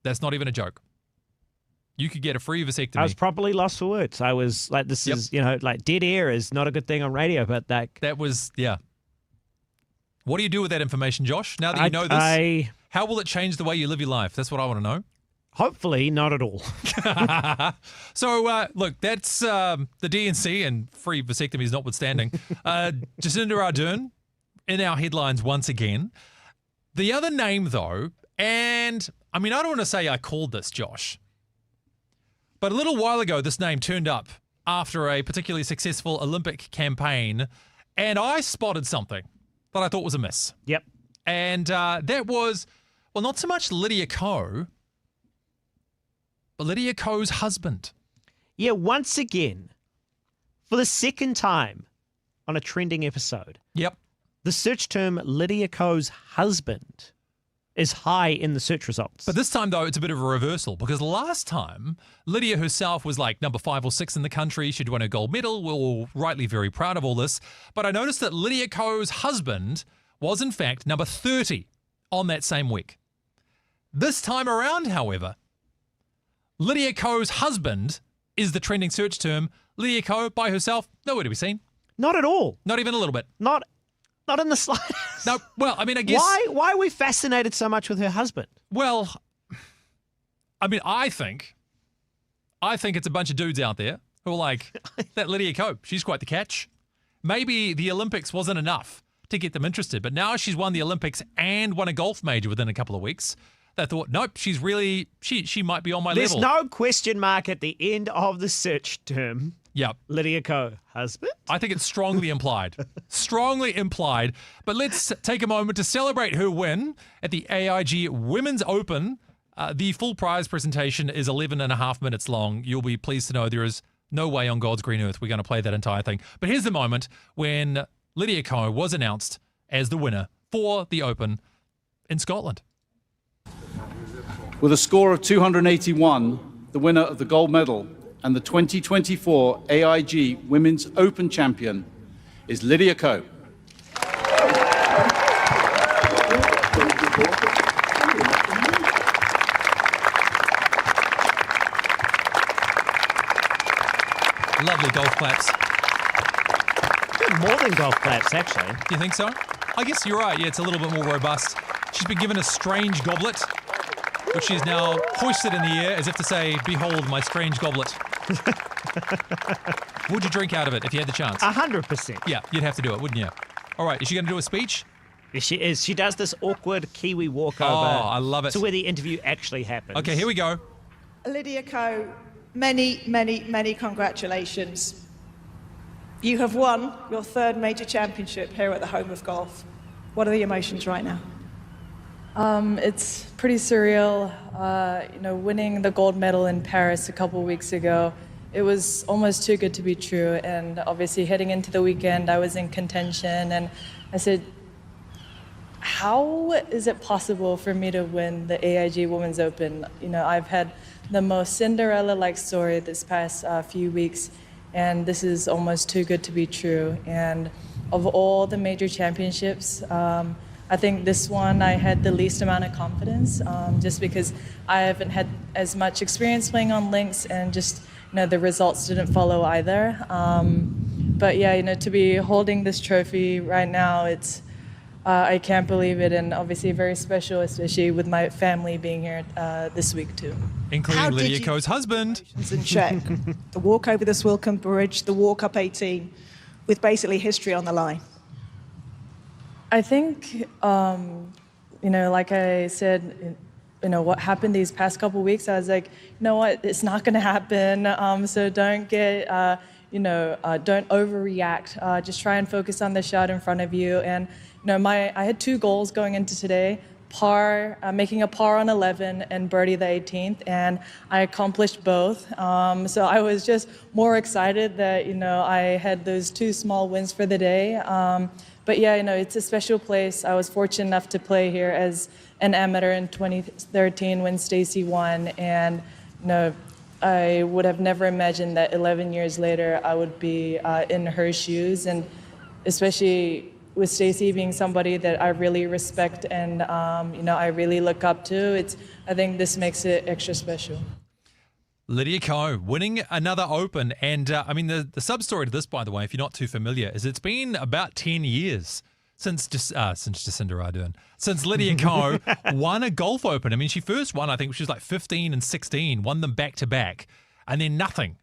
That's not even a joke. You could get a free vasectomy. I was probably lost for words. I was like, this is, like dead air is not a good thing on radio, but that was, yeah. What do you do with that information, Josh? Now that you know this, how will it change the way you live your life? That's what I want to know. Hopefully not at all. So, look, that's the DNC and free vasectomies notwithstanding. Jacinda Ardern in our headlines once again. The other name, though, and I mean, I don't want to say I called this, Josh, but a little while ago, this name turned up after a particularly successful Olympic campaign, and I spotted something that I thought was amiss. Yep. And that was, well, not so much Lydia Ko, but Lydia Ko's husband. Yeah, once again, for the second time on a trending episode. Yep. The search term Lydia Ko's husband is high in the search results. But this time, though, it's a bit of a reversal, because last time, Lydia herself was like number 5 or 6 in the country. She'd won a gold medal. We're all rightly very proud of all this. But I noticed that Lydia Ko's husband was, in fact, number 30 on that same week. This time around, however, Lydia Ko's husband is the trending search term. Lydia Ko by herself, nowhere to be seen. Not at all. Not even a little bit. Not in the slightest. No, well, I mean, I guess... Why are we fascinated so much with her husband? Well, I mean, I think it's a bunch of dudes out there who are like, that Lydia Ko, she's quite the catch. Maybe the Olympics wasn't enough to get them interested, but now she's won the Olympics and won a golf major within a couple of weeks. They thought, nope, she's really, she might be on my level. There's no question mark at the end of the search term. Yep. Lydia Ko, husband? I think it's strongly implied. Strongly implied. But let's take a moment to celebrate her win at the AIG Women's Open. The full prize presentation is 11 and a half minutes long. You'll be pleased to know there is no way on God's green earth we're going to play that entire thing. But here's the moment when Lydia Ko was announced as the winner for the Open in Scotland. With a score of 281, the winner of the gold medal and the 2024 AIG Women's Open champion is Lydia Ko. Lovely golf claps. More than golf claps, actually. Do you think so? I guess you're right. Yeah, it's a little bit more robust. She's been given a strange goblet, which she is now hoisted in the air as if to say, behold my strange goblet. Would you drink out of it if you had the chance? 100%. Yeah, you'd have to do it, wouldn't you? All right, is she going to do a speech? Yes, she is. She does this awkward Kiwi walkover. Oh, I love it. To where the interview actually happens. Okay, here we go. Lydia Ko, many, many, many congratulations. You have won your 3rd major championship here at the home of golf. What are the emotions right now? It's pretty surreal. Winning the gold medal in Paris a couple weeks ago, it was almost too good to be true. And obviously heading into the weekend, I was in contention, and I said, how is it possible for me to win the AIG Women's Open? I've had the most Cinderella-like story this past few weeks, and this is almost too good to be true. And of all the major championships, I think this one I had the least amount of confidence, just because I haven't had as much experience playing on links, and just the results didn't follow either. But yeah, to be holding this trophy right now, it's I can't believe it, and obviously very special, especially with my family being here this week too. Including Lydia Ko's husband. In check. The walk over the Swilcan Bridge, the walk up 18, with basically history on the line. I think, like I said, what happened these past couple weeks, I was like, you know what, it's not going to happen. So don't get, don't overreact. Just try and focus on the shot in front of you. And, I had 2 goals going into today. Making a par on 11 and birdie the 18th, and I accomplished both. So I was just more excited that, I had those 2 small wins for the day. But yeah, it's a special place. I was fortunate enough to play here as an amateur in 2013 when Stacey won, and I would have never imagined that 11 years later I would be in her shoes, and especially with Stacey being somebody that I really respect and I really look up to. I think this makes it extra special. Lydia Ko winning another Open. And the sub-story to this, by the way, if you're not too familiar, is it's been about 10 years since Jacinda Ardern, since Lydia Ko won a golf Open. I mean, she first won, I think she was like 15 and 16, won them back to back, and then nothing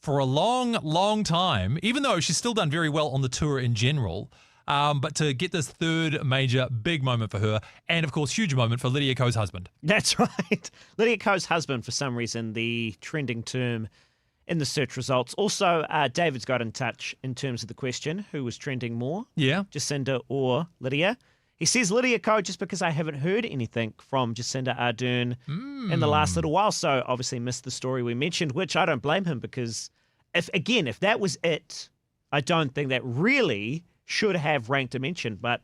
for a long, long time, even though she's still done very well on the tour in general. But to get this third major big moment for her, and of course, huge moment for Lydia Ko's husband. That's right. Lydia Ko's husband, for some reason, the trending term in the search results. Also, David's got in touch in terms of the question, who was trending more? Yeah. Jacinda or Lydia? He says Lydia Ko just because I haven't heard anything from Jacinda Ardern in the last little while. So obviously missed the story we mentioned, which I don't blame him, because if that was it, I don't think that really should have ranked a mention, but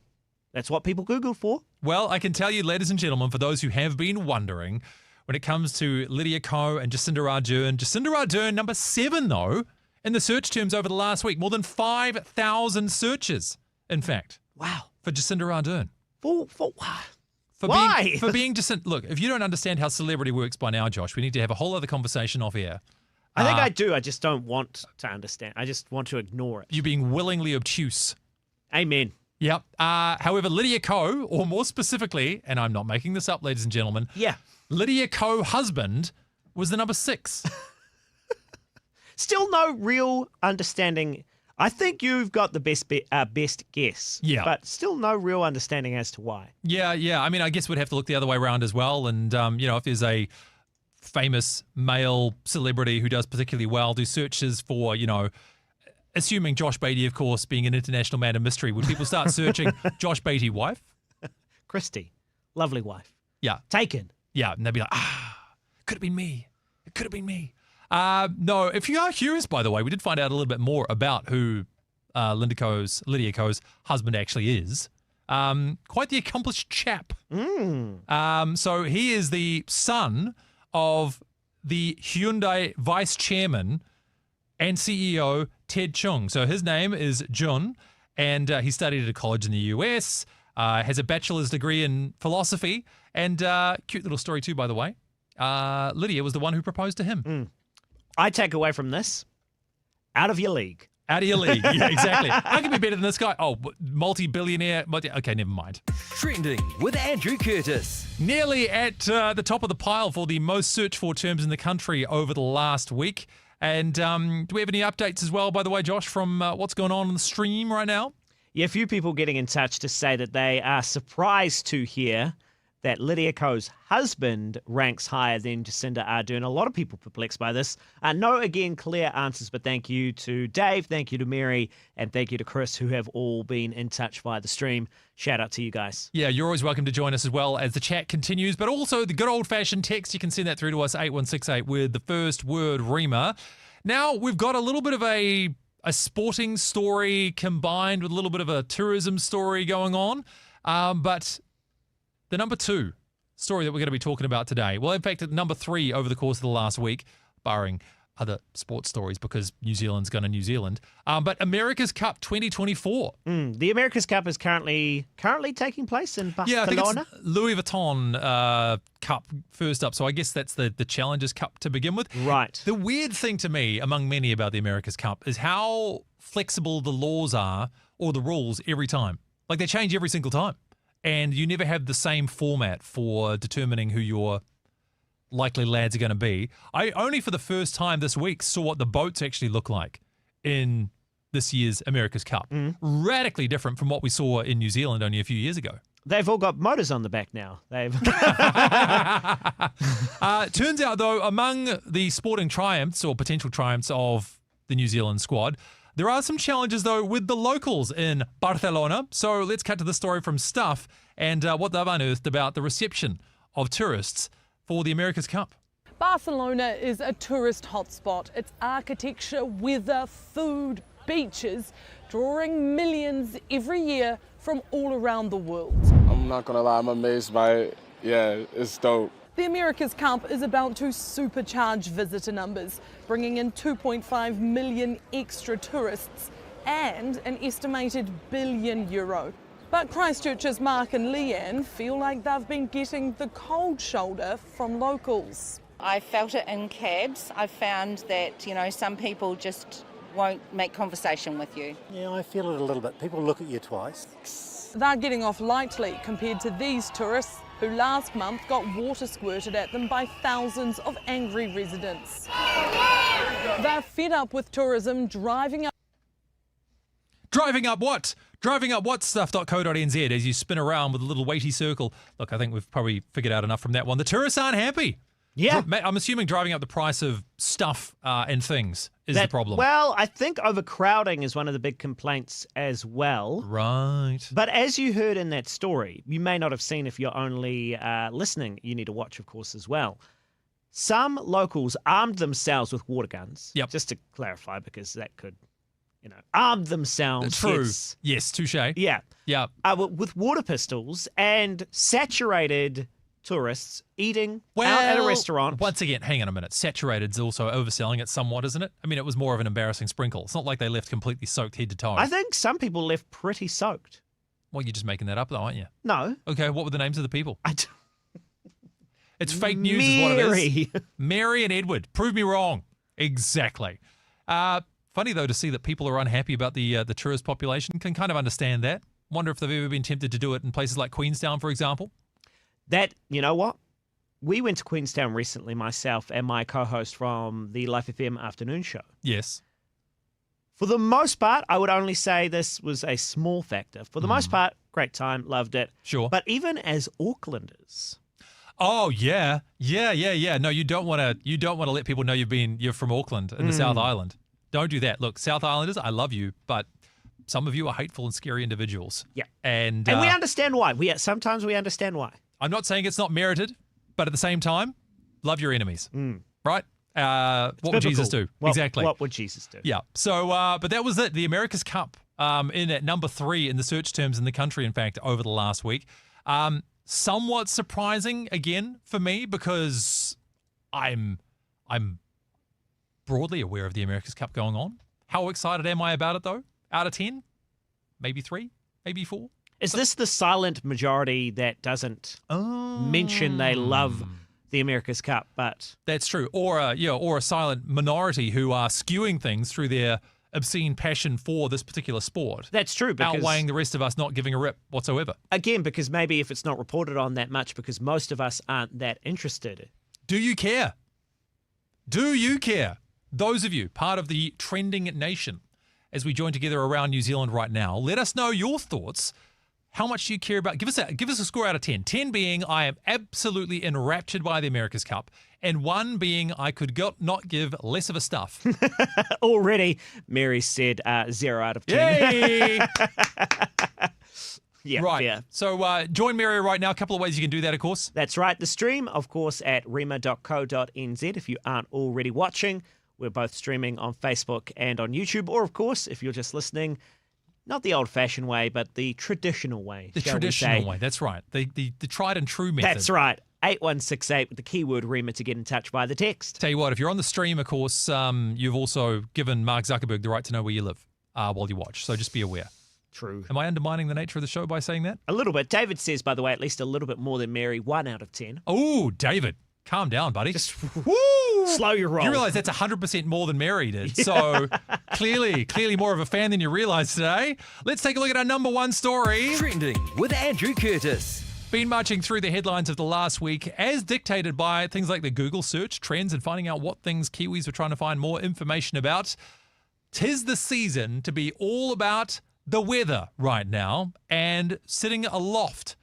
that's what people Google for. Well, I can tell you, ladies and gentlemen, for those who have been wondering, when it comes to Lydia Ko and Jacinda Ardern, number 7, though, in the search terms over the last week. More than 5,000 searches, in fact. Wow. For Jacinda Ardern. For why? For being Jacinda. Look, if you don't understand how celebrity works by now, Josh, we need to have a whole other conversation off air. I think I do. I just don't want to understand. I just want to ignore it. You're being willingly obtuse. Amen. Yep. However, Lydia Ko, or more specifically, and I'm not making this up, ladies and gentlemen. Yeah. Lydia Ko husband was the number 6. Still no real understanding. I think you've got the best guess. Yeah. But still no real understanding as to why. Yeah. I mean, I guess we'd have to look the other way around as well. And, if there's a famous male celebrity who does particularly well, do searches for, assuming Josh Beatty, of course, being an international man of mystery, would people start searching Josh Beatty wife? Christy. Lovely wife. Yeah. Taken. Yeah. And they'd be like, could have been me. It could have been me. No, if you are curious, by the way, we did find out a little bit more about who Lydia Ko's husband actually is. Quite the accomplished chap. So he is the son of the Hyundai vice chairman and CEO Ted Chung. So his name is Jun, and he studied at a college in the US, has a bachelor's degree in philosophy, and cute little story too, by the way. Lydia was the one who proposed to him. I take away from this, out of your league. Out of your league, yeah, exactly. I can be better than this guy. Oh, multi-billionaire. Okay, never mind. Trending with Andrew Curtis. Nearly at the top of the pile for the most searched for terms in the country over the last week. And do we have any updates as well, by the way, Josh, from what's going on the stream right now? Yeah, a few people getting in touch to say that they are surprised to hear that Lydia Ko's husband ranks higher than Jacinda Ardern. A lot of people perplexed by this. No, again, clear answers, but thank you to Dave, thank you to Mary, and thank you to Chris, who have all been in touch via the stream. Shout out to you guys. Yeah, you're always welcome to join us as well as the chat continues, but also the good old-fashioned text. You can send that through to us, 8168, with the first word Rima. Now, we've got a little bit of a sporting story combined with a little bit of a tourism story going on, but the number 2 story that we're going to be talking about today, well, in fact, number 3 over the course of the last week, barring other sports stories because New Zealand's going to New Zealand, but America's Cup 2024. The America's Cup is currently taking place in Barcelona. Yeah, I think it's Louis Vuitton Cup first up, so I guess that's the Challengers Cup to begin with. Right. The weird thing to me, among many about the America's Cup, is how flexible the laws are or the rules every time. Like, they change every single time. And you never have the same format for determining who your likely lads are going to be. I only for the first time this week saw what the boats actually look like in this year's America's Cup. Radically different from what we saw in New Zealand only a few years ago. They've all got motors on the back now. Turns out, though, among the sporting triumphs or potential triumphs of the New Zealand squad, there are some challenges, though, with the locals in Barcelona. So let's cut to the story from Stuff and what they've unearthed about the reception of tourists for the America's Cup. Barcelona is a tourist hotspot. Its architecture, weather, food, beaches, drawing millions every year from all around the world. I'm not gonna lie, I'm amazed by it. Yeah, it's dope. The America's Cup is about to supercharge visitor numbers, bringing in 2.5 million extra tourists and an estimated €1 billion. But Christchurch's Mark and Leanne feel like they've been getting the cold shoulder from locals. I felt it in cabs. I found that, some people just won't make conversation with you. Yeah, I feel it a little bit. People look at you twice. They're getting off lightly compared to these tourists who last month got water squirted at them by thousands of angry residents. They're fed up with tourism driving up. Driving up what? Driving up what stuff.co.nz as you spin around with a little weighty circle. Look, I think we've probably figured out enough from that one. The tourists aren't happy. Yeah. I'm assuming driving up the price of stuff and things is the problem. Well, I think overcrowding is one of the big complaints as well. Right. But as you heard in that story, you may not have seen if you're only listening. You need to watch, of course, as well. Some locals armed themselves with water guns. Yep. Just to clarify, because that could, arm themselves. True. Yes, touche. Yeah. Yeah. With water pistols and saturated tourists eating out at a restaurant. Once again, hang on a minute. Saturated's also overselling it somewhat, isn't it? I mean, it was more of an embarrassing sprinkle. It's not like they left completely soaked head to toe. I think some people left pretty soaked. Well, you're just making that up, though, aren't you? No. Okay, what were the names of the people? It's fake news is what it is. Mary and Edward. Prove me wrong. Exactly. Funny, though, to see that people are unhappy about the tourist population. Can kind of understand that. Wonder if they've ever been tempted to do it in places like Queenstown, for example. That, you know what? We went to Queenstown recently, myself and my co-host from the Life FM afternoon show. Yes. For the most part, I would only say this was a small factor. For the most part, great time, loved it. Sure. But even as Aucklanders. Oh yeah. No, you don't want to let people know you're from Auckland in the South Island. Don't do that. Look, South Islanders, I love you, but some of you are hateful and scary individuals. Yeah. And we understand why. Sometimes we understand why. I'm not saying it's not merited, but at the same time, love your enemies. Right? What would Jesus do? Exactly. What would Jesus do? Yeah. So, but that was it. The America's Cup in at number 3 in the search terms in the country, in fact, over the last week. Somewhat surprising, again, for me, because I'm broadly aware of the America's Cup going on. How excited am I about it, though? Out of 10? Maybe 3? Maybe 4? Is this the silent majority that doesn't mention they love the America's Cup? But that's true, or a silent minority who are skewing things through their obscene passion for this particular sport. That's true, because outweighing the rest of us not giving a rip whatsoever. Again, because maybe if it's not reported on that much, because most of us aren't that interested. Do you care? Do you care? Those of you part of the trending nation, as we join together around New Zealand right now, let us know your thoughts. How much do you care about? Give us a score out of 10. 10 being I am absolutely enraptured by the America's Cup, and 1 being I could not give less of a stuff. Already, Mary said 0 out of 10. Yay! Yeah, right. Yeah. So join Mary right now. A couple of ways you can do that, of course. That's right. The stream, of course, at rema.co.nz. If you aren't already watching, we're both streaming on Facebook and on YouTube. Or, of course, if you're just listening, not the old-fashioned way, but the traditional way. The traditional way. That's right. The tried and true method. That's right. 8168 with the keyword Rema to get in touch via the text. Tell you what, if you're on the stream, of course, you've also given Mark Zuckerberg the right to know where you live while you watch. So just be aware. True. Am I undermining the nature of the show by saying that? A little bit. David says, by the way, at least a little bit more than Mary, 1 out of 10. Oh, David, calm down, buddy. Just woo! Slow your roll. You realise that's 100% more than Mary did. So clearly more of a fan than you realise today. Let's take a look at our number 1 story. Trending with Andrew Curtis. Been marching through the headlines of the last week as dictated by things like the Google search trends and finding out what things Kiwis were trying to find more information about. 'Tis the season to be all about the weather right now, and sitting aloft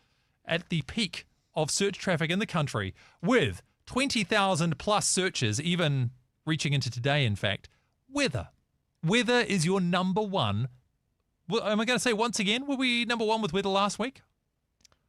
at the peak of search traffic in the country with 20,000 plus searches, even reaching into today, in fact. Weather. Weather is your number 1. Well, am I going to say once again, were we number 1 with weather last week?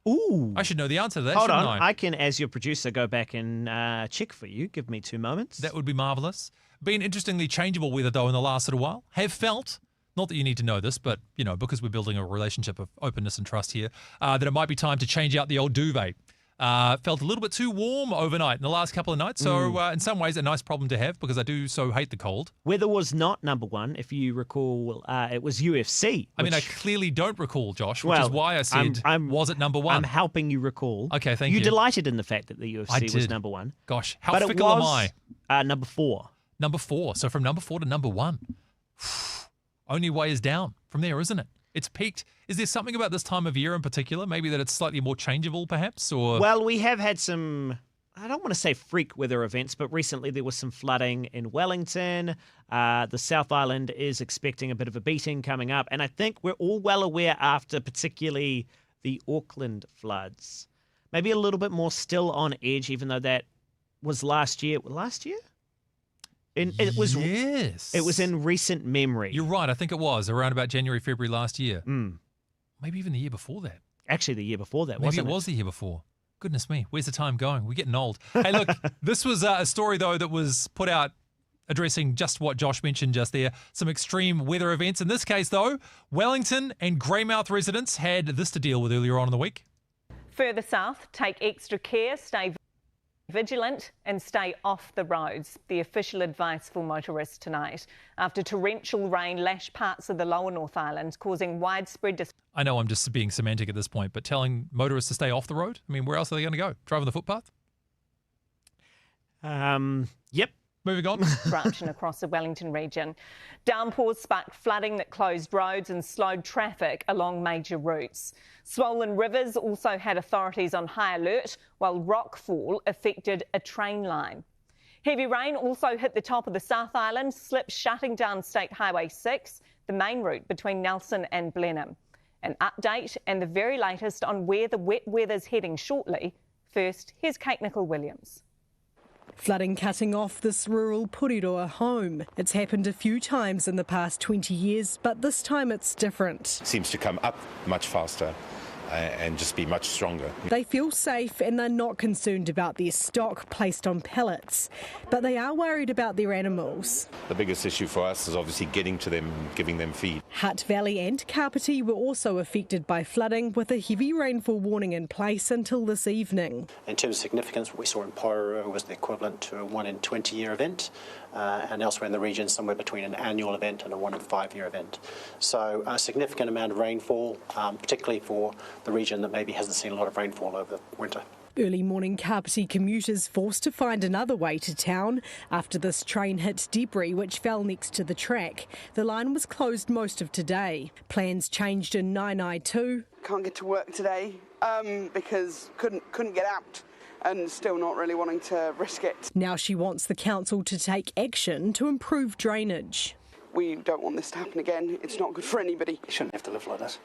Ooh. I should know the answer to that, Hold shouldn't on. I? I can, as your producer, go back and check for you. Give me 2 moments. That would be marvellous. Been interestingly changeable weather, though, in the last little while. Have felt, not that you need to know this, but, you know, because we're building a relationship of openness and trust here, that it might be time to change out the old duvet. Felt a little bit too warm overnight in the last couple of nights. So in some ways, a nice problem to have because I do so hate the cold. Weather was not number 1. If you recall, it was UFC. I mean, I clearly don't recall, Josh, which Well, is why I said, was it number 1? I'm helping you recall. Okay, thank you. You delighted in the fact that the UFC was number 1. Gosh, how but fickle am I? Number 4. Number 4. So from number 4 to number 1. Only way is down from there, isn't it? It's peaked. Is there something about this time of year in particular? Maybe that it's slightly more changeable, perhaps? Or Well, we have had some, I don't want to say freak weather events, but recently there was some flooding in Wellington. The South Island is expecting a bit of a beating coming up. And I think we're all well aware after particularly the Auckland floods. Maybe a little bit more still on edge, even though that was last year. Last year? It was in recent memory. You're right. I think it was around about January, February last year. Maybe even the year before that. Actually, the year before that, Maybe wasn't it? It was the year before. Goodness me, where's the time going? We're getting old. Hey, look, this was a story, though, that was put out addressing just what Josh mentioned just there, some extreme weather events. In this case, though, Wellington and Greymouth residents had this to deal with earlier on in the week. Further south, take extra care, stay vigilant and stay off the roads. The official advice for motorists tonight after torrential rain lashed parts of the lower North Island, causing widespread I know I'm just being semantic at this point, but telling motorists to stay off the road? I mean, where else are they going to go? Drive on the footpath? Yep. Moving on. disruption across the Wellington region. Downpours sparked flooding that closed roads and slowed traffic along major routes. Swollen rivers also had authorities on high alert, while rockfall affected a train line. Heavy rain also hit the top of the South Island, slips shutting down State Highway 6, the main route between Nelson and Blenheim. An update and the very latest on where the wet weather's heading shortly. First, here's Kate Nicol-Williams. Flooding cutting off this rural Aotearoa home. It's happened a few times in the past 20 years, but this time it's different. Seems to come up much faster and just be much stronger. They feel safe and they're not concerned about their stock placed on pallets, but they are worried about their animals. The biggest issue for us is obviously getting to them, giving them feed. Hutt Valley and Kapiti were also affected by flooding, with a heavy rainfall warning in place until this evening. In terms of significance, what we saw in Aotearoa was the equivalent to a 1 in 20 year event, and elsewhere in the region somewhere between an annual event and a 1 in 5 year event. So a significant amount of rainfall, particularly for the region that maybe hasn't seen a lot of rainfall over the winter. Early morning Kapiti commuters forced to find another way to town after this train hit debris which fell next to the track. The line was closed most of today. Plans changed in Nainai too. Can't get to work today because couldn't get out and still not really wanting to risk it. Now she wants the council to take action to improve drainage. We don't want this to happen again. It's not good for anybody. You shouldn't have to live like this.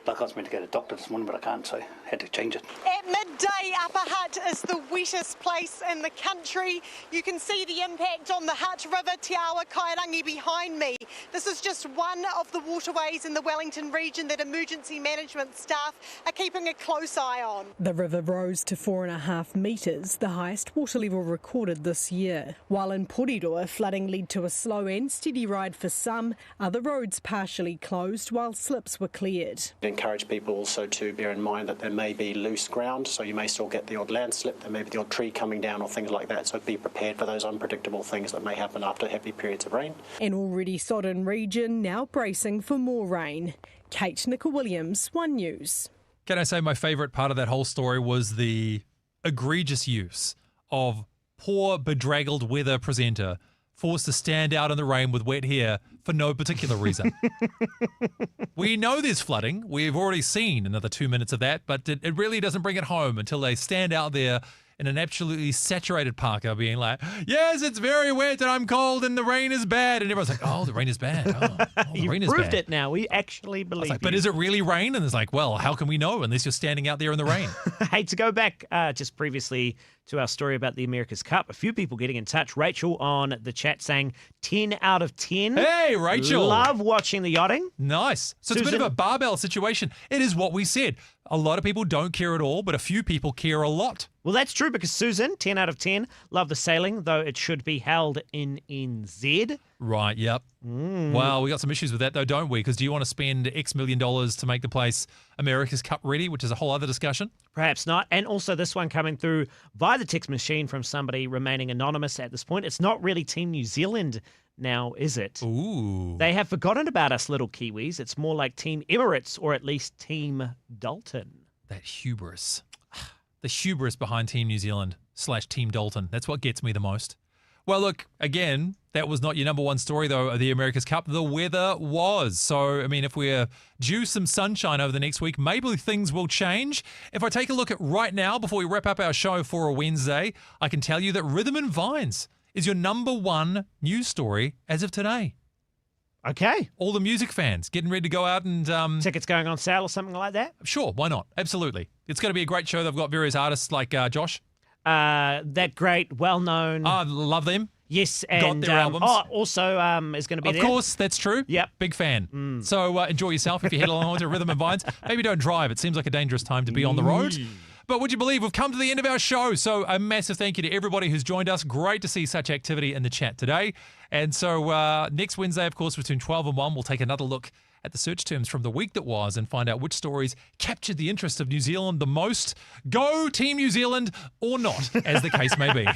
Like I was meant to go to the doctor this morning, but I can't, so I had to change it. At midday, Upper Hutt is the wettest place in the country. You can see the impact on the Hutt River, Te Awa, Kairangi behind me. This is just one of the waterways in the Wellington region that emergency management staff are keeping a close eye on. The river rose to 4.5 metres, the highest water level recorded this year. While in Porirua, flooding led to a slow and steady ride for some, other roads partially closed while slips were cleared. Encourage people also to bear in mind that there may be loose ground, so you may still get the odd landslip, there may be the odd tree coming down or things like that, so be prepared for those unpredictable things that may happen after heavy periods of rain. An already sodden region now bracing for more rain. Kate Nichol-Williams, One News. Can I say my favourite part of that whole story was the egregious use of poor bedraggled weather presenter forced to stand out in the rain with wet hair for no particular reason. We know there's flooding. We've already seen another 2 minutes of that, but it really doesn't bring it home until they stand out there in an absolutely saturated parka being like, yes, it's very wet and I'm cold and the rain is bad. And everyone's like, oh, the rain is bad. The rain is proved bad. it now. We actually believe But is it really rain? And it's like, well, how can we know unless you're standing out there in the rain? Hey, to go back just previously to our story about the America's Cup, a few people getting in touch. Rachel on the chat saying 10 out of 10. Hey, Rachel. Love watching the yachting. Nice. So it's a bit of a barbell situation. It is what we said. A lot of people don't care at all, but a few people care a lot. Well, that's true because Susan, 10 out of 10, love the sailing, though it should be held in NZ. Right, yep. Well, we got some issues with that, though, don't we? Because do you want to spend X million dollars to make the place America's Cup ready, which is a whole other discussion? Perhaps not. And also this one coming through via the text machine from somebody remaining anonymous at this point. It's not really Team New Zealand now, is it? Ooh. They have forgotten about us little Kiwis. It's more like Team Emirates or at least Team Dalton. That hubris. The hubris behind Team New Zealand / Team Dalton. That's what gets me the most. Well, look, again, that was not your number one story, though, of the America's Cup. The weather was. So, I mean, if we're due some sunshine over the next week, maybe things will change. If I take a look at right now, before we wrap up our show for a Wednesday, I can tell you that Rhythm and Vines is your number one news story as of today. Okay. All the music fans getting ready to go out and... tickets going on sale or something like that? Sure, why not? Absolutely. It's going to be a great show. They've got various artists like Josh. That great, well-known... love them. Yes, and got their albums. Also is going to be there. Of course, that's true. Yep. Big fan. So enjoy yourself if you head along to Rhythm and Vines. Maybe don't drive. It seems like a dangerous time to be on the road. But would you believe we've come to the end of our show? So a massive thank you to everybody who's joined us. Great to see such activity in the chat today. And so next Wednesday, of course, between 12 and 1, we'll take another look at the search terms from the week that was and find out which stories captured the interest of New Zealand the most. Go Team New Zealand or not, as the case may be.